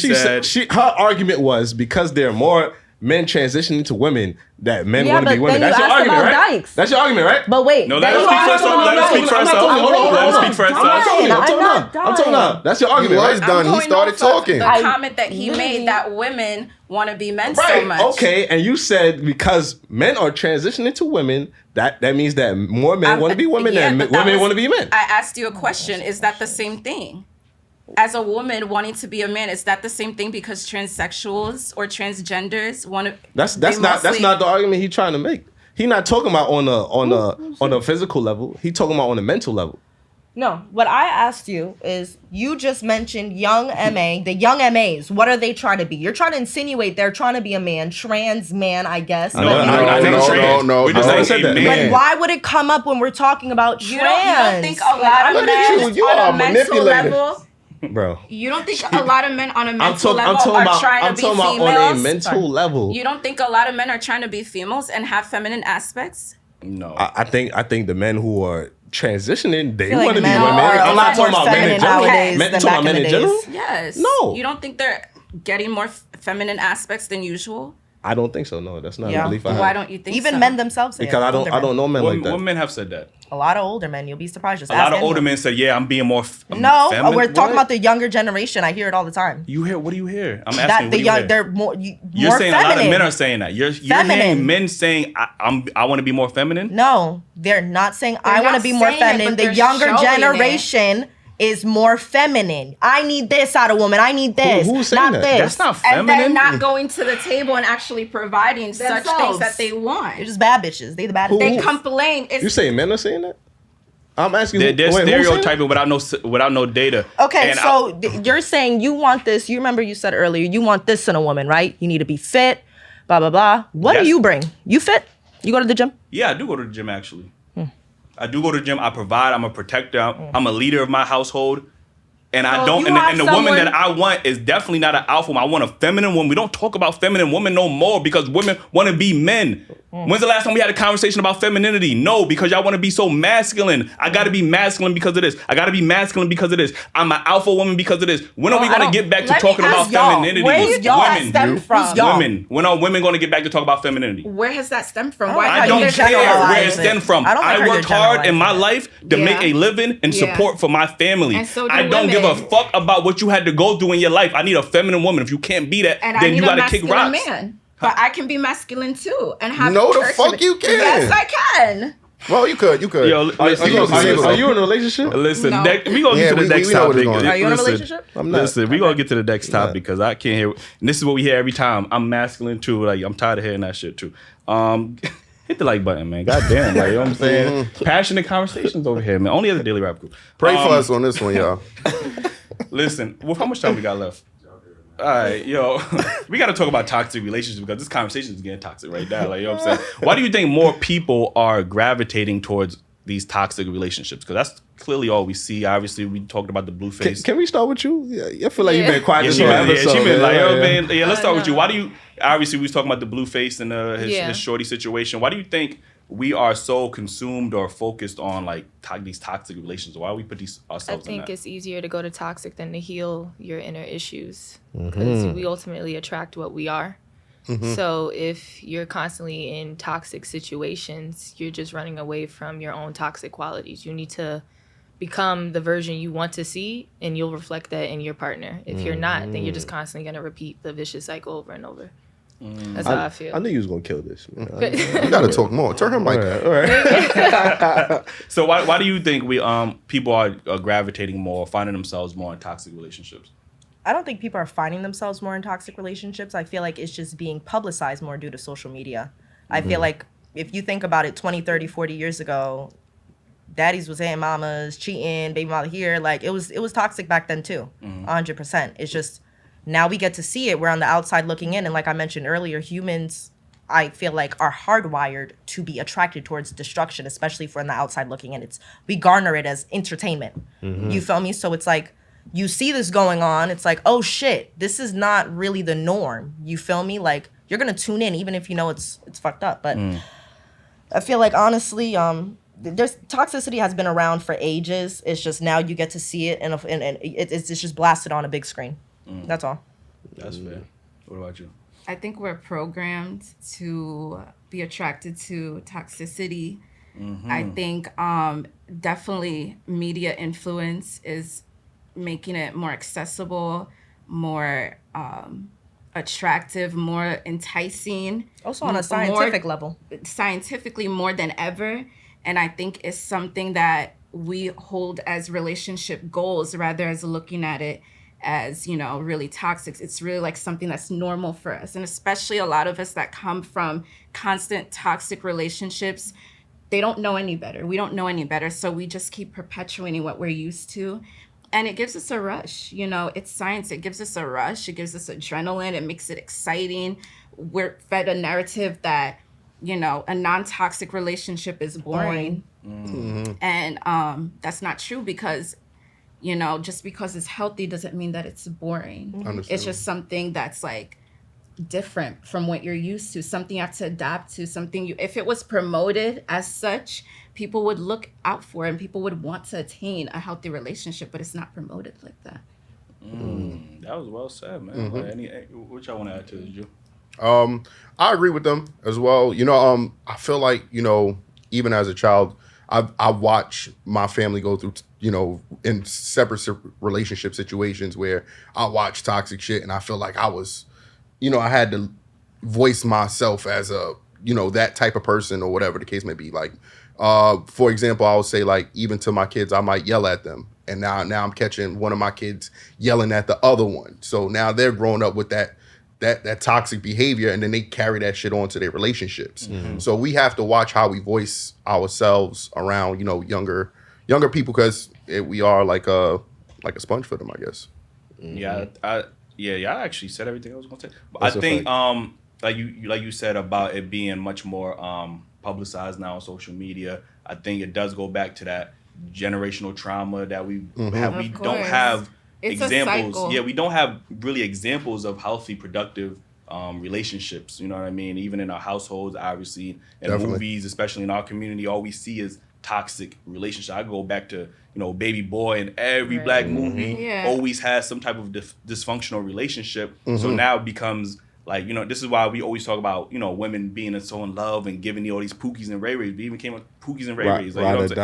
her argument was because there are more men transitioning to women that men Yeah, want to be but women. then That's you your asked argument, about right? dykes. That's your argument, right? But wait, No, then let her you speak for asked herself. about Let her speak for dykes. herself. I'm not done. Let her speak for herself. I'm not I'm talking now. That's your He argument, was right? done. He going started off of talking. The I comment that he literally- made that women want to be men so Right. much. Okay. And you said because men are transitioning to women, that means that more men want to be women Yeah, than but that women was- want to be men. I asked you a question. Is that the same thing? As a woman wanting to be a man, is that the same thing? Because transsexuals or transgenders want to. That's not the argument he's trying to make. He's not talking about on a physical level. He's talking about on a mental level. No, what I asked you is you just mentioned young MA, the young MAs. What are they trying to be? You're trying to insinuate they're trying to be a man, trans man, I guess. No, but no. We're just I saying said a that. But man. why would it come up when we're talking about trans? You don't think a lot Like, of look men at you. You on are a mental manipulative. level? Bro. You don't think a lot of men on a I'm mental talking level are trying I'm to be talking about females? on a mental level. You don't think a lot of men are trying to be females and have feminine aspects? No. I think the men who are transitioning, they feel like want to be men women. are a I'm lot not talking more about men in feminine general. nowadays Men, than talking about back men in in the general? days. Yes. No. You don't think they're getting more feminine aspects than usual? I don't think so. No, that's not a belief I have. Why don't you think Even so? men themselves say Because I don't know men like that. What men have said that? A lot of older men. You'll be surprised. Just A lot of older men say, "Yeah, I'm being more." No, we're talking What? about the younger generation. I hear it all the time. You hear? What do you hear? I'm asking. That What the do you young, hear? they're more. You're More saying feminine. a lot of men are saying that. You're hearing men saying, I want to be more feminine. No, they're not saying I They're want to not be more saying it, feminine. but The they're younger showing it. generation is more feminine. I need this out of woman. I need this. Who's saying not that? this. That's not And they're feminine. not going to the table and actually providing such things Themselves. that they want. They're just bad bitches. They the baddest. They bitches. complain. It's You saying men are saying that? I'm asking. They're who's saying that? stereotyping without no data. Okay, And so you're saying you want this. You remember you said earlier you want this in a woman, right? You need to be fit, blah, blah, blah. What Yes. do you bring? You fit? You go to the gym? yeah, I do go to the gym actually. I do go to the gym. I provide. I'm a protector. I'm a leader of my household. And I So don't. you And have the woman someone- that I want is definitely not an alpha woman. I want a feminine woman. We don't talk about feminine women no more because women want to be men. When's the last time we had a conversation about femininity? No, because y'all want to be so masculine. I got to be masculine because of this. I got to be masculine because of this. I'm an alpha woman because of this. When are we going to get back to let me talking about ask y'all, femininity? where do y'all Women. stem from? Who's women? When are women going to get back to talk about femininity? where has that stemmed from? I Why don't I like don't you're care where it generalizing. stemmed from. I don't like how I you're worked hard in my generalizing. life to Yeah. make a living and Yeah. support for my family. And so do I don't give a women. fuck about what you had to go through in your life. I need a feminine woman. If you can't be that, And I then need you a got to kick masculine rocks. man. But I can be masculine too and have No, the church fuck with- you can. Yes, I can. Well, you could. Yo, You listen, know, Are you in a relationship? Listen, No. we gonna get Yeah, to the we next know where topic. this going. Are you in a Listen, relationship? I'm not. Listen, we gonna get to the next not. topic because I can't hear. And this is what we hear every time. I'm masculine too. Like I'm tired of hearing that shit too. Hit the like button, man. God damn, like you know what I'm saying. Passionate conversations over here, man. Only at the Daily Rap Crew. Pray for us on this one, y'all. Listen, well, how much time we got left? All right, yo, we got to talk about toxic relationships because this conversation is getting toxic right now. Like, you know what I'm saying? Why do you think more people are gravitating towards these toxic relationships? Because that's clearly all we see. Obviously, we talked about the blue face. Can we start with you? Yeah, I feel like you've been quiet Yeah, this she whole been, episode. she been like, yo, man. man, let's start with you. Why do you, obviously, we was talking about the blue face and his shorty situation. Why do you think we are so consumed or focused on like these toxic relationships? Why do we put I ourselves in think that? it's easier to go to toxic than to heal your inner issues because we ultimately attract what we are. So if you're constantly in toxic situations, you're just running away from your own toxic qualities. You need to become the version you want to see, and you'll reflect that in your partner. If you're not, then you're just constantly going to repeat the vicious cycle over and over. That's how I feel. I knew you was gonna kill this. Man. You gotta talk more. Turn her mic. All right. So why do you think we people are gravitating more, finding themselves more in toxic relationships? I don't think people are finding themselves more in toxic relationships. I feel like it's just being publicized more due to social media. I feel like if you think about it 20, 30, 40 years ago, daddies was hitting mamas, cheating, baby mama here. Like it was toxic back then too, 100%. It's just now we get to see it. We're on the outside looking in. And like I mentioned earlier, humans, I feel like, are hardwired to be attracted towards destruction, especially if we're on the outside looking in. We garner it as entertainment. You feel me? So it's like, you see this going on, it's like, oh shit, this is not really the norm. You feel me? Like, you're gonna tune in even if you know it's fucked up. But I feel like honestly, there's toxicity has been around for ages. It's just now you get to see it and it's just blasted on a big screen. That's all. That's fair. What about you? I think we're programmed to be attracted to toxicity. I think definitely media influence is making it more accessible, more attractive, more enticing. Also on a scientific level. Scientifically more than ever. And I think it's something that we hold as relationship goals rather as looking at it as, you know, really toxic. It's really like something that's normal for us. And especially a lot of us that come from constant toxic relationships, they don't know any better. We don't know any better. So we just keep perpetuating what we're used to. And it gives us a rush. You know, it's science. It gives us a rush. It gives us adrenaline. It makes it exciting. We're fed a narrative that, you know, a non-toxic relationship is boring. And that's not true because, you know, just because it's healthy doesn't mean that it's boring. It's just something that's like different from what you're used to, something you have to adapt to, something you, if it was promoted as such, people would look out for it and people would want to attain a healthy relationship, but it's not promoted like that. That was well said, man. Like, what y'all want to add to this, Drew? I agree with them as well. I feel like, even as a child, I watch my family go through, in separate relationship situations where I watch toxic shit, and I feel like I was, I had to voice myself as a, that type of person or whatever the case may be. Like, for example, I would say, like, even to my kids, I might yell at them. And now I'm catching one of my kids yelling at the other one. So now they're growing up with that toxic behavior, and then they carry that shit on to their relationships. Mm-hmm. So we have to watch how we voice ourselves around, younger people, because we are like a sponge for them, I guess. Mm-hmm. Yeah, I actually said everything I was gonna say. But I think like you said about it being much more publicized now on social media, I think it does go back to that generational trauma that we have. We don't have examples. Yeah, we don't have really examples of healthy, productive relationships. You know what I mean? Even in our households, obviously, in movies, especially in our community, all we see is toxic relationship. I go back to Baby Boy, and every black movie always has some type of dysfunctional relationship. So now it becomes like, this is why we always talk about, women being so in love and giving all these Pookies and Ray Rays. We even came with Pookies and Ray Rays. Like,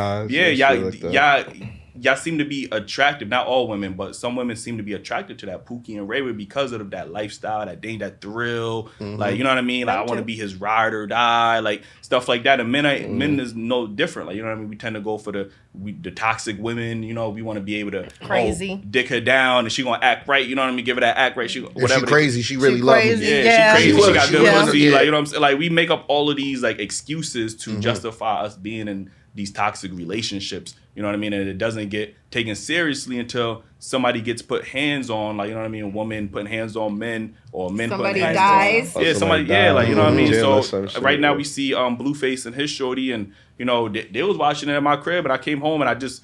y'all seem to be attractive. Not all women, but some women seem to be attracted to that Pookie and Ray Ray because of that lifestyle, that thing, that thrill. Like, you know what I mean? Like, I want to be his ride or die, like stuff like that. And men is no different. Like, you know what I mean? We tend to go for the toxic women. We want to be able to dick her down, and she gonna act right. You know what I mean? Give her that act right. She crazy. She really loves me. Yeah, she crazy. She got good pussy. Like, you know what I'm saying? Like, we make up all of these like excuses to justify us being in these toxic relationships. You know what I mean? And it doesn't get taken seriously until somebody gets put hands on, like, you know what I mean? A woman putting hands on men, or men somebody putting hands dies. on. Yeah, somebody dies. Like, you know what I mean? So right now we see Blueface and his shorty, and, they was watching it at my crib, and I came home, and I just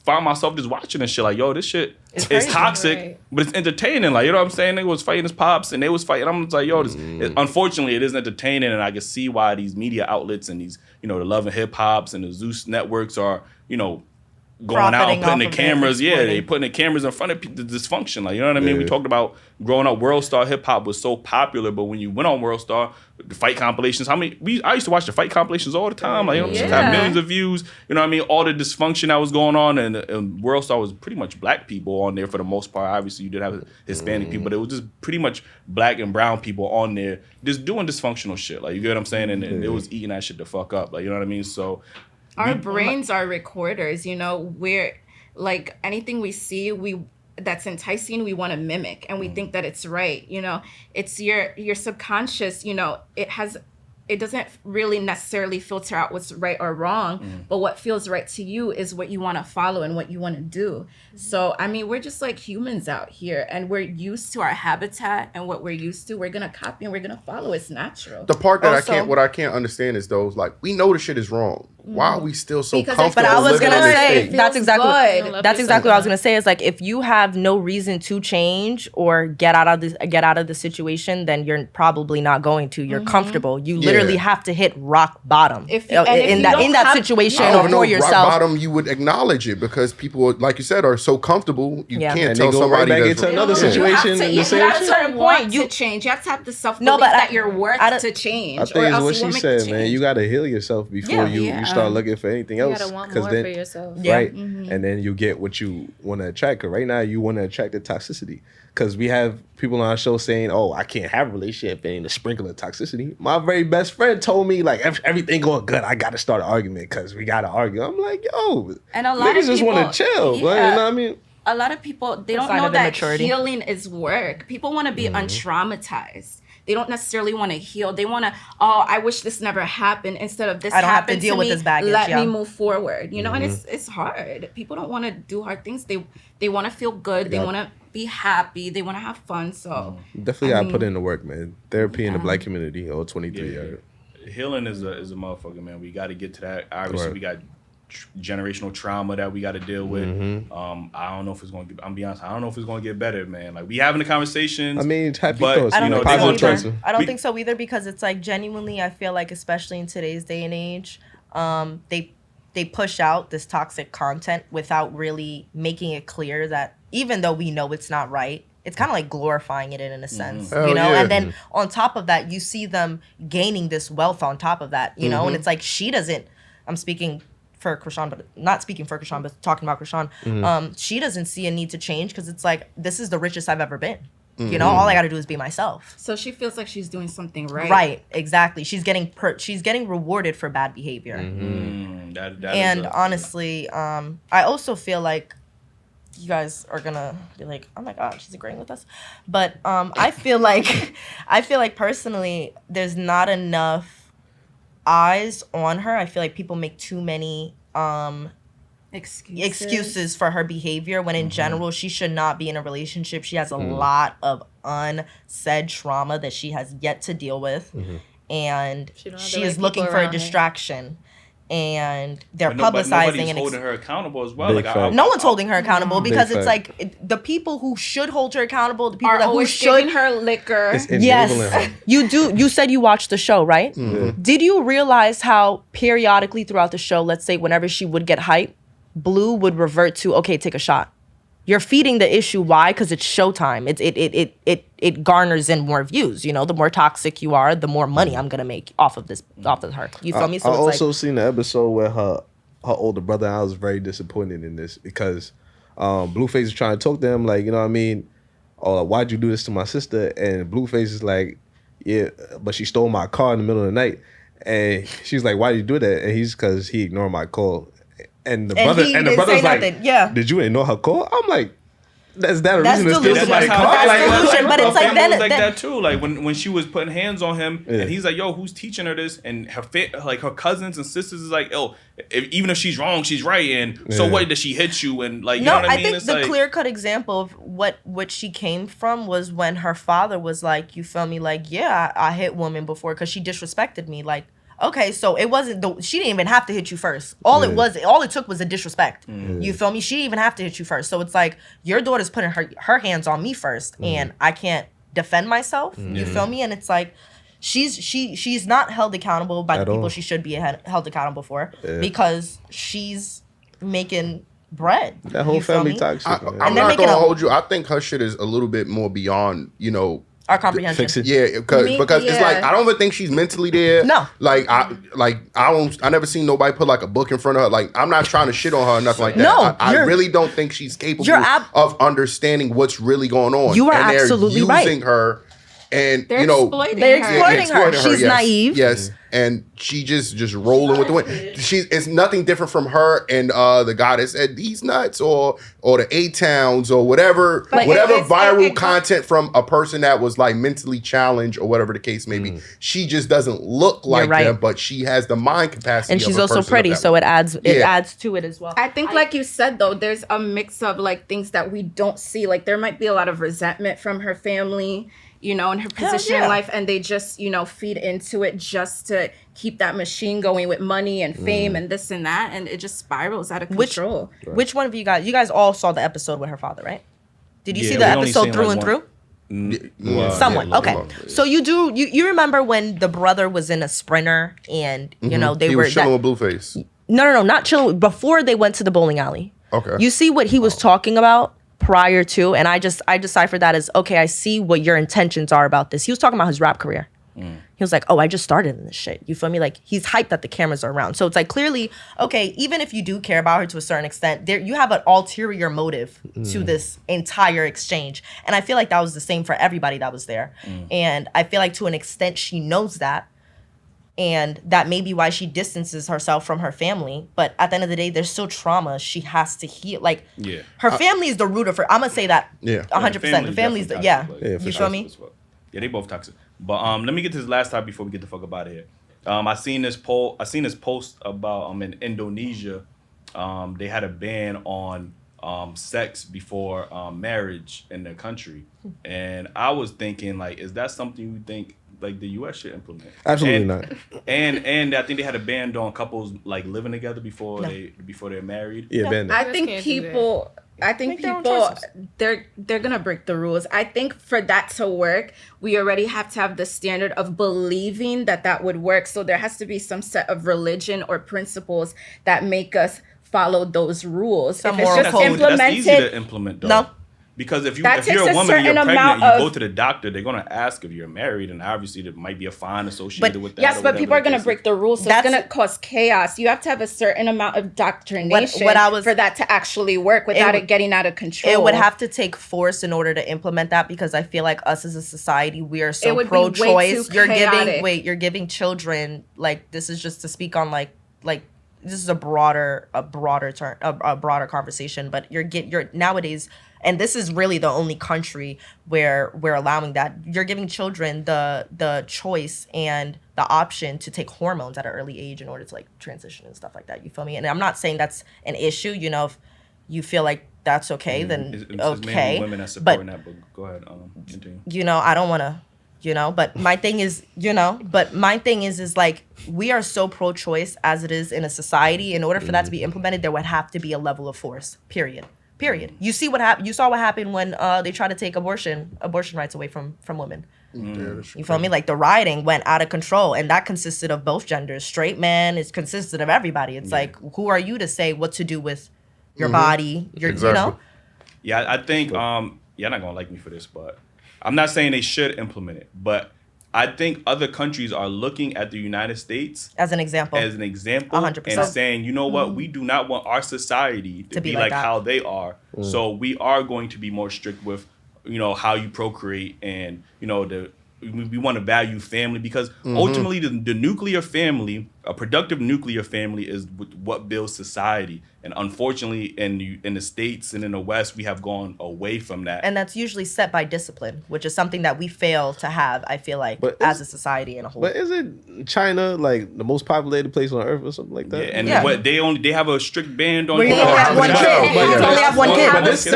found myself just watching this shit. Like, yo, this shit is toxic, but it's entertaining. Like, you know what I'm saying? They was fighting his pops, and they was fighting. I'm just like, yo, unfortunately, it is entertaining, and I can see why these media outlets and these, the Love and Hip Hops and the Zeus networks are, going out and putting the cameras. They putting the cameras in front of the dysfunction. Like, you know what I mean? We talked about growing up, World Star Hip Hop was so popular, but when you went on World Star, the fight compilations, I used to watch the fight compilations all the time. Like, have millions of views. You know what I mean? All the dysfunction that was going on, and World Star was pretty much black people on there for the most part. Obviously, you did have Hispanic people, but it was just pretty much black and brown people on there just doing dysfunctional shit. Like, you get what I'm saying? And it was eating that shit the fuck up. Like, you know what I mean? So our brains are recorders, we're like anything we see, that's enticing, we want to mimic, and we think that it's right. It's your subconscious, it doesn't really necessarily filter out what's right or wrong, but what feels right to you is what you want to follow and what you want to do. So, I mean, we're just like humans out here, and we're used to our habitat, and what we're used to, we're going to copy and we're going to follow. It's natural. The part that I can't understand is those, like, we know the shit is wrong. Why are we still so comfortable? But I was going to say, that's exactly what I was going to say, is like, if you have no reason to change or get out of the situation, then you're probably not going to. You're comfortable. You literally have to hit rock bottom in that situation or for yourself. Rock bottom, you would acknowledge it, because people, like you said, are so comfortable. You can't tell somebody right back into another situation. You have to certain point to change. You have to have the self-belief that you're worth to change. I think it's what she said, man. You got to heal yourself before you start looking for anything else. You gotta want more for yourself, right? And then you get what you want to attract. Cause right now you want to attract the toxicity. Because we have people on our show saying, "Oh, I can't have a relationship and a sprinkle of toxicity." My very best friend told me, like, everything going good, I got to start an argument because we got to argue. I'm like, yo, and a lot niggas just want to chill. You know what I mean? A lot of people, they don't know that healing is work. People want to be untraumatized. They don't necessarily want to heal. They want to, I wish this never happened, instead of this happened to me. I don't have to deal with this baggage. Let me move forward. And it's hard. People don't want to do hard things. They want to feel good. They want to be happy. They want to have fun. So definitely got to put in the work, man. Therapy in the black community, 23. Healing is a motherfucker, man. We got to get to that. Obviously, we got generational trauma that we got to deal with. I don't know if it's going to get, I'm be honest, I don't know if it's going to get better, man. Like, we having the conversations. I mean, but I don't think so either, because it's like, genuinely, I feel like, especially in today's day and age, they push out this toxic content without really making it clear that, even though we know it's not right, it's kind of like glorifying it in a sense, Hell you know? yeah. And then on top of that, you see them gaining this wealth on top of that, you know? And it's like, she doesn't, I'm speaking for Krishan, but not speaking for Krishan, but talking about Krishan, she doesn't see a need to change because it's like, this is the richest I've ever been. You know, all I got to do is be myself. So she feels like she's doing something right. Right, exactly. She's getting rewarded for bad behavior. That And honestly, I also feel like you guys are gonna be like, oh my god, she's agreeing with us. But I feel like personally, there's not enough eyes on her. I feel like people make too many excuses for her behavior when in general she should not be in a relationship. She has a lot of unsaid trauma that she has yet to deal with, and she is looking for a distraction. And they're publicizing and holding her accountable as well. No one's holding her accountable because Big it's fact. like the people who should hold her accountable, the people Are that who always should giving her liquor. It's enabling her. You do. You said you watched the show, right? Did you realize how periodically throughout the show, let's say whenever she would get hype, Blue would revert to, okay, take a shot. You're feeding the issue. Why? Because it's showtime. It garners in more views. You know, the more toxic you are, the more money I'm gonna make off of her. You feel me? So I it's also like, seen the episode where her older brother. I was very disappointed in this because Blueface is trying to talk to him like, you know what I mean? Oh, why'd you do this to my sister? And Blueface is like, yeah, but she stole my car in the middle of the night. And she's like, why did you do that? And he's because he ignored my call. And the brother's like, yeah. Did you ignore her call? I'm like, that's a That's reason to steal delusion. somebody's That's car? That's delusion, but it's like then like that too. Like when she was putting hands on him, Yeah. and he's like, "Yo, who's teaching her this?" And her her cousins and sisters is like, "Oh, even if she's wrong, she's right." And so what? Does she hit you? And like, you know what I mean? think It's the like, clear cut example of what she came from was when her father was like, you feel me? Like, yeah, I hit women before because she disrespected me. Like, okay, so it wasn't she didn't even have to hit you first. All it took was a disrespect. You feel me? She didn't even have to hit you first. So it's like your daughter's putting her hands on me first, and I can't defend myself. You feel me? And it's like she's not held accountable by the people she should be held accountable for because she's making bread. That whole You feel family me? toxic. I'm they're not making gonna a- hold you. I think her shit is a little bit more beyond, you know, Our comprehension. Fix it. yeah, because it's like I don't even think she's mentally there. No. I never seen nobody put like a book in front of her. Like I'm not trying to shit on her or nothing like that. No, I really don't think she's capable of understanding what's really going on. You are and absolutely they're using right. her, and They're you know exploiting They're her. exploiting her. She's yes, naive. Yes, and she just rolling with the wind. It's nothing different from her and the guy that said these nuts or the A-Towns or whatever viral content from a person that was like mentally challenged or whatever the case may be. She just doesn't look like them, but she has the mind capacity. And she's of a also person pretty, of that so way. it adds to it as well. I think, like you said, though, there's a mix of like things that we don't see. Like there might be a lot of resentment from her family, you know, in her position in life, and they just, you know, feed into it just to keep that machine going with money and fame and this and that, and it just spirals out of control. Which one of you guys all saw the episode with her father, right? Did you see we the only episode seen, through like, and one. through? Somewhat. Okay. So you remember when the brother was in a Sprinter and you know they He were was chilling with Blueface. No, not chilling before they went to the bowling alley. Okay. You see what he was talking about prior to, and I deciphered that as, okay, I see what your intentions are about this. He was talking about his rap career. He was like, oh, I just started in this shit. You feel me? Like, he's hyped that the cameras are around. So it's like, clearly, okay, even if you do care about her to a certain extent, you have an ulterior motive to this entire exchange. And I feel like that was the same for everybody that was there. And I feel like to an extent, she knows that. And that may be why she distances herself from her family. But at the end of the day, there's still trauma she has to heal. Like, her family is the root of her. I'm going to say that 100%. The family's the, you feel me? Yeah, they both toxic. But let me get to this last topic before we get the fuck up out of here. I seen this post about in Indonesia, they had a ban on sex before marriage in their country. And I was thinking, like, is that something you think like the U.S. should implement? Absolutely not. And I think they had a ban on couples like living together before they're married. Yeah, ban that. I think people they're gonna break the rules. I think for that to work, we already have to have the standard of believing that would work. So there has to be some set of religion or principles that make us follow those rules. Some if it's moral just code. implemented, That's easy to implement, though. No. Because if That you're a takes a woman and you're certain pregnant, amount you of- go to the doctor, they're gonna ask if you're married, and obviously there might be a fine associated with that. Yes, or but people are whatever going the to case break is. the rules, so it's going to cause chaos. You have to have a certain amount of doctrination for that to actually work without it getting out of control. It would have to take force in order to implement that, because I feel like us as a society, we are so pro-choice. You're giving children, like, this is just to speak on like this is a broader conversation, but you're nowadays, and this is really the only country where we're allowing that. You're giving children the choice and the option to take hormones at an early age in order to like transition and stuff like that. You feel me? And I'm not saying that's an issue. You know, if you feel like that's okay, then It's okay. mainly women that supporting that, but go ahead, continue. You know, I don't want to, you know, but my thing is, is like, we are so pro-choice as it is in a society. In order for that to be implemented, there would have to be a level of force, period. You see what happened. You saw what happened when they tried to take abortion rights away from women. You feel me? Like, the rioting went out of control, and that consisted of both genders. Straight man, it's consisted of everybody. It's like, who are you to say what to do with your body? You know? Yeah, I think you're not gonna like me for this, but I'm not saying they should implement it, but I think other countries are looking at the United States as an example, 100%. And saying, you know what, we do not want our society to be like how they are. So we are going to be more strict with, you know, how you procreate, and, you know, we want to value family, because ultimately the nuclear family, a productive nuclear family, is what builds society. And unfortunately, in the States and in the West, we have gone away from that. And that's usually set by discipline, which is something that we fail to have, I feel like, as a society in a whole. But isn't China like the most populated place on earth or something like that? Yeah, and what they have a strict ban on. You only have one kid. You only have one kid. But this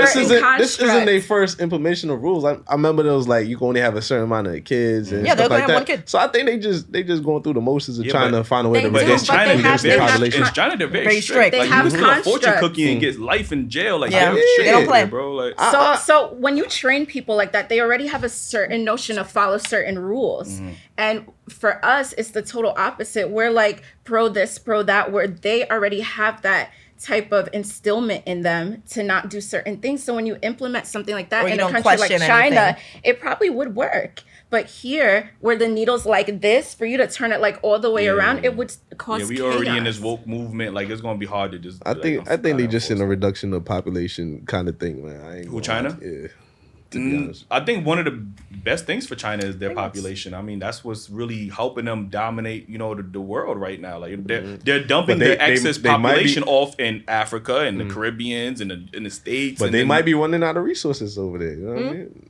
isn't their first implementation of rules. I remember there was like, you can only have a certain amount of kids and stuff like that. One kid. So I think they just going through the motions of trying to find a way to reduce the population. In China, they're very strict. They like, have you can steal a fortune cookie and get life in jail. Like, they don't play, bro. Like, so when you train people like that, they already have a certain notion of follow certain rules. And for us, it's the total opposite. We're like pro this, pro that, where they already have that type of instillment in them to not do certain things. So when you implement something like that in a country like China, it probably would work. But here, where the needle's like this, for you to turn it like all the way around, it would cause chaos. We already in this woke movement. Like, it's gonna be hard to just. I think they just in a reduction of population kind of thing, man. China? Yeah. I think one of the best things for China is their population. I mean, that's what's really helping them dominate, you know, the world right now. Like, they're dumping their excess population off in Africa and the Caribbeans and in the States. But they might be running out of resources over there. You know what I mean?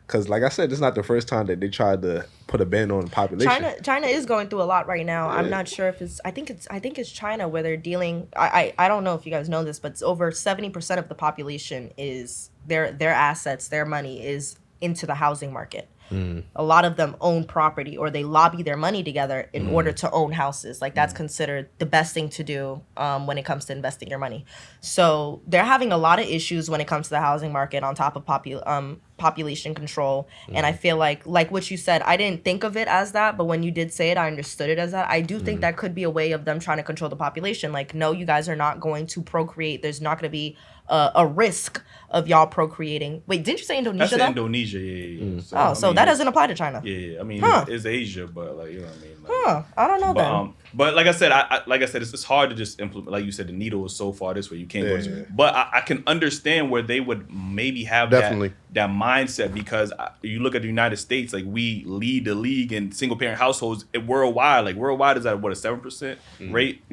Because, like I said, it's not the first time that they tried to put a ban on population. China is going through a lot right now. I'm not sure if it's. I think it's China where they're dealing. I don't know if you guys know this, but it's over 70% of the population is their assets, their money is into the housing market. A lot of them own property, or they lobby their money together in order to own houses. Like, that's considered the best thing to do when it comes to investing your money. So they're having a lot of issues when it comes to the housing market, on top of population control. And I feel like what you said, I didn't think of it as that, but when you did say it, I understood it as that. I do think that could be a way of them trying to control the population. Like, no, you guys are not going to procreate. There's not going to be a risk of y'all procreating. Wait, didn't you say Indonesia? That's Indonesia, yeah. So that doesn't apply to China. Yeah, I mean, it's Asia, but like, you know what I mean. Like, I don't know that. But like I said, it's hard to just implement. Like you said, the needle is so far this way, you can't go this way. But I can understand where they would maybe have that mindset, because you look at the United States, like, we lead the league in single parent households worldwide. Like, worldwide is at what, a 7% rate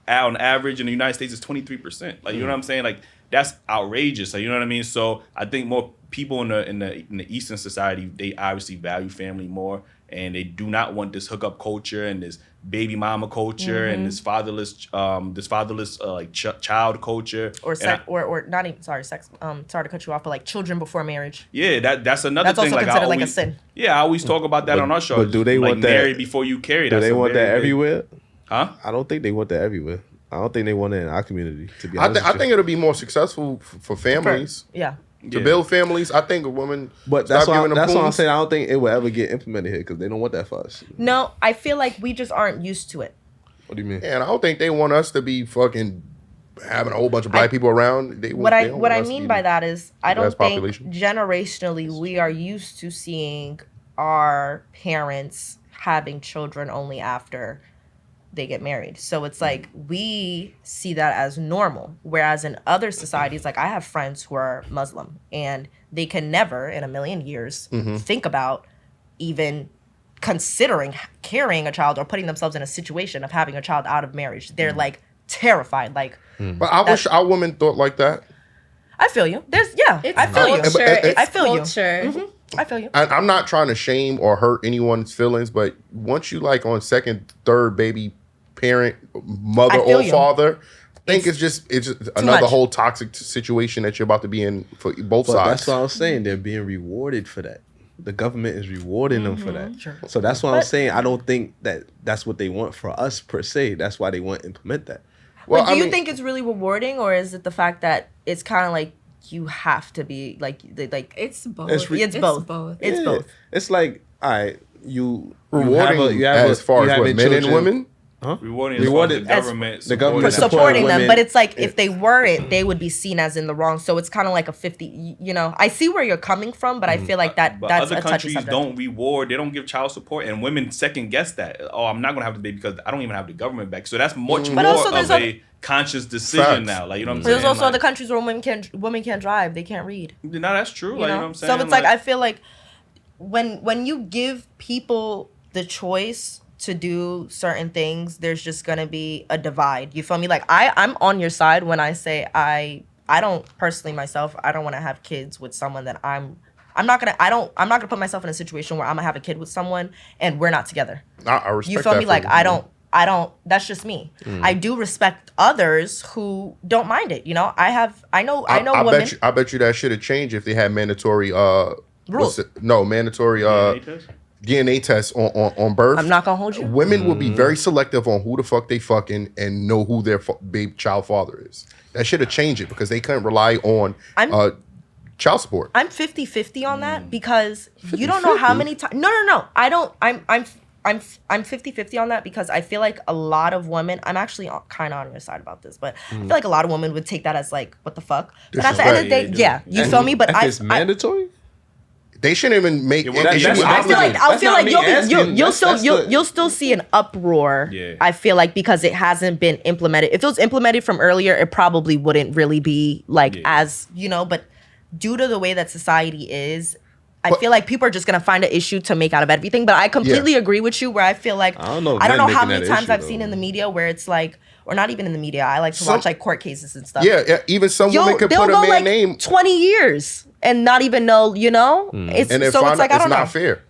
on average. In the United States, is 23%. Like, you know what I'm saying? Like, that's outrageous. Like, you know what I mean? So I think more people in the Eastern society, they obviously value family more, and they do not want this hookup culture and this baby mama culture and this fatherless child culture, or not even sorry to cut you off, but like children before marriage. Yeah, that's another thing. That's also considered like a sin. Yeah, I always talk about that on our show. But do they want that? Marry before you carry? Do they want that everywhere? Huh? I don't think they want that everywhere. I don't think they want it in our community, to be honest. I think it'll be more successful for families. To build families. I think a woman. But that's why I'm saying I don't think it will ever get implemented here, because they don't want that for us. No, I feel like we just aren't used to it. What do you mean? And I don't think they want us to be fucking having a whole bunch of black people around. What I mean by that is I don't think population. Generationally we are used to seeing our parents having children only after they get married. So it's like we see that as normal. Whereas in other societies, like I have friends who are Muslim and they can never in a million years think about even considering carrying a child or putting themselves in a situation of having a child out of marriage. They're like terrified. Like, but I wish our women thought like that. I feel you. I feel you. I feel you. I feel you. I'm not trying to shame or hurt anyone's feelings, but once you like on second, third baby parent, mother or father, I think it's just another whole toxic situation that you're about to be in for both sides. That's what I was saying. They're being rewarded for that. The government is rewarding them for that. Sure. So that's what I'm saying. I don't think that's what they want for us per se. That's why they want to implement that. Well, do you think it's really rewarding, or is it the fact that it's kind of like you have to be like it's both. It's both. It's both. It's like, all right, you rewarding as far as what, men and women. Rewarding the government for supporting them, but it's like if they weren't, they would be seen as in the wrong. So it's kind of like a 50. You know, I see where you're coming from, but I feel like that's other a touchy countries subject. don't reward. They don't give child support, and women second guess that. Oh, I'm not gonna have the baby because I don't even have the government back. So that's much more of a conscious decision now. Like, you know what I'm saying? There's also other countries where women can't drive. They can't read. No, that's true. You know what I'm saying? So it's like I feel like when you give people the choice to do certain things, there's just gonna be a divide. You feel me? Like I'm on your side when I say I don't personally myself, I don't want to have kids with someone that I'm not gonna put myself in a situation where I'm gonna have a kid with someone and we're not together. I respect you feel that me? Like I don't that's just me. I do respect others who don't mind it. You know, I know women. I bet you that should have changed if they had mandatory rules. Mandatory DNA tests on birth. I'm not gonna hold you. Women will be very selective on who the fuck they fucking and know who their child father is. That should have changed it because they couldn't rely on child support. I'm 50-50 on that because you don't know how many times. No. I don't. I'm 50-50 on that because I feel like a lot of women. I'm actually kind of on your side about this, but I feel like a lot of women would take that as like, what the fuck? But at the end of the day, you feel me? But it's mandatory. They shouldn't even make it. I feel like you'll still see an uproar. Yeah. I feel like because it hasn't been implemented. If it was implemented from earlier, it probably wouldn't really be like as But due to the way that society is, I feel like people are just gonna find an issue to make out of everything. But I completely agree with you. Where I feel like I don't know how many times I've seen in the media where it's like. Or not even in the media. I like to watch like court cases and stuff. Yeah. Even some women could put a man name 20 years and not even know. It's and so it's like I don't know. It's not fair.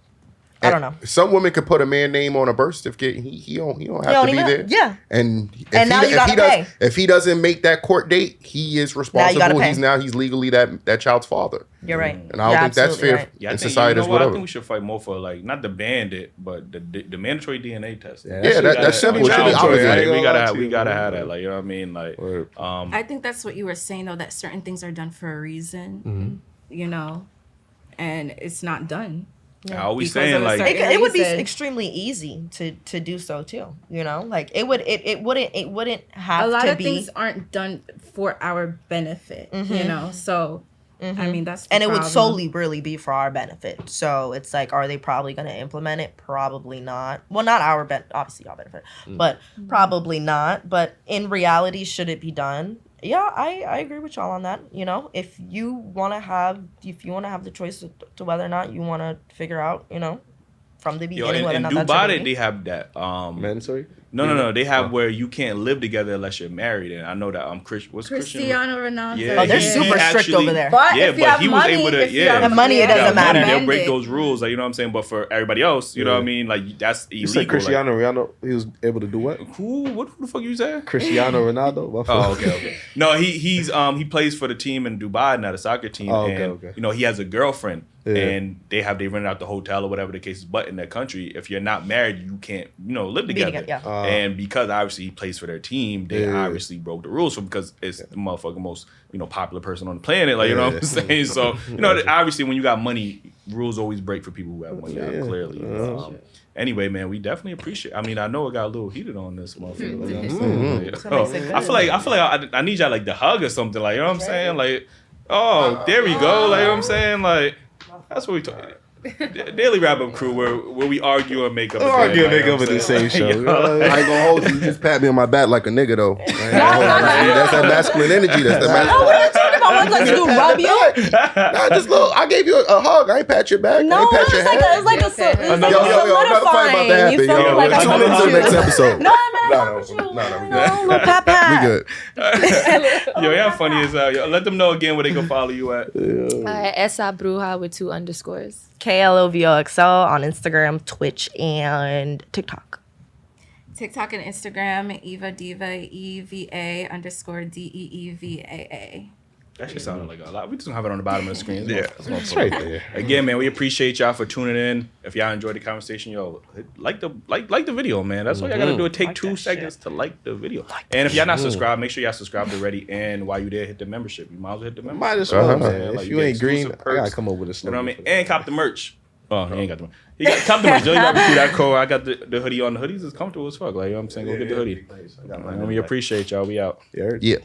I don't know. Some women could put a man name on a birth certificate. He don't have to be there. Yeah. And now you gotta pay. If he doesn't make that court date, he is responsible. He's legally that child's father. You're right. And I don't think that's fair in society as whatever. I think we should fight more for like not the ban it, but the mandatory DNA test. That's simple. We gotta have that. Like, you know what I mean? Like, I think that's what you were saying though. That certain things are done for a reason. You know, and it's not done. I always saying like it would be extremely easy to do so too. Like it wouldn't have to be. A lot of things aren't done for our benefit. So I mean that's and it would solely really be for our benefit. So it's like, are they probably going to implement it? Probably not. Well, not obviously our benefit, but probably not. But in reality, should it be done? Yeah, I agree with y'all on that. If you want to have the choice to whether or not you want to figure out, from the beginning whether or not that's your baby. They have that mandatory. No. They have where you can't live together unless you're married, and I know that Cristiano Ronaldo. Yeah, they're super strict over there. But yeah, if you have he money, was able to. The money, it doesn't matter. They'll break those rules, like, you know what I'm saying. But for everybody else, you know what I mean. Like, that's illegal. You said Cristiano Ronaldo, he was able to do what? Who? What the fuck you said? Cristiano Ronaldo. Oh, okay. No, he plays for the team in Dubai now, the soccer team. Oh, okay. He has a girlfriend. Yeah. And they rented out the hotel or whatever the case is. But in that country, if you're not married, you can't, live together. And because obviously he plays for their team, they obviously broke the rules because it's the motherfucking most, popular person on the planet. Like, you know what I'm saying? So, obviously when you got money, rules always break for people who have money, clearly. Anyway, man, we definitely appreciate. I mean, I know it got a little heated on this motherfucker. Like, I'm saying, I feel like I need y'all like to hug or something. Like, you know what I'm saying? Like, oh, there we go. Like, you know what I'm saying? Like, that's what we talk. Daily Wrap Up Crew, where we argue and make up. Argue and make up at the same show. I ain't gonna hold you. You just pat me on my back like a nigga though. That's that masculine energy. That's that masculine. Oh, what are you talking about? What does you rub you? Nah, just look. I gave you a hug. I ain't pat your back. No, I ain't pat your head. it's like a I'm about to fight about that You happen. feel me? Like I Tune fuck into the with next you. episode. No, man, little pat pat. We good. Yo, y'all funny as hell. Yo, let them know again where they can follow you at. Esa Bruja with 2 underscores. KLOVOXL on Instagram, Twitch, and TikTok. TikTok and Instagram, Eva Diva, EVA_DEEVAA. That shit sounded like a lot. We just gonna have it on the bottom of the screen. It's right there. Again, man, we appreciate y'all for tuning in. If y'all enjoyed the conversation, yo, like the video, man. That's all y'all gotta do. Take 2 seconds to like the video. And if y'all not subscribed, make sure y'all subscribed already. And while you there, hit the membership. You might as well hit the membership. Might as well, man. Like, If you ain't green, I gotta come up with a You slogan. know what I mean? And cop the merch. Oh, he ain't got the merch. He got cop the merch. DailyRapUpCrew.co. I got the hoodie on. The hoodies is comfortable as fuck. Like, you know what I'm saying? Go get the hoodie. We appreciate y'all. We out. You heard? Yeah.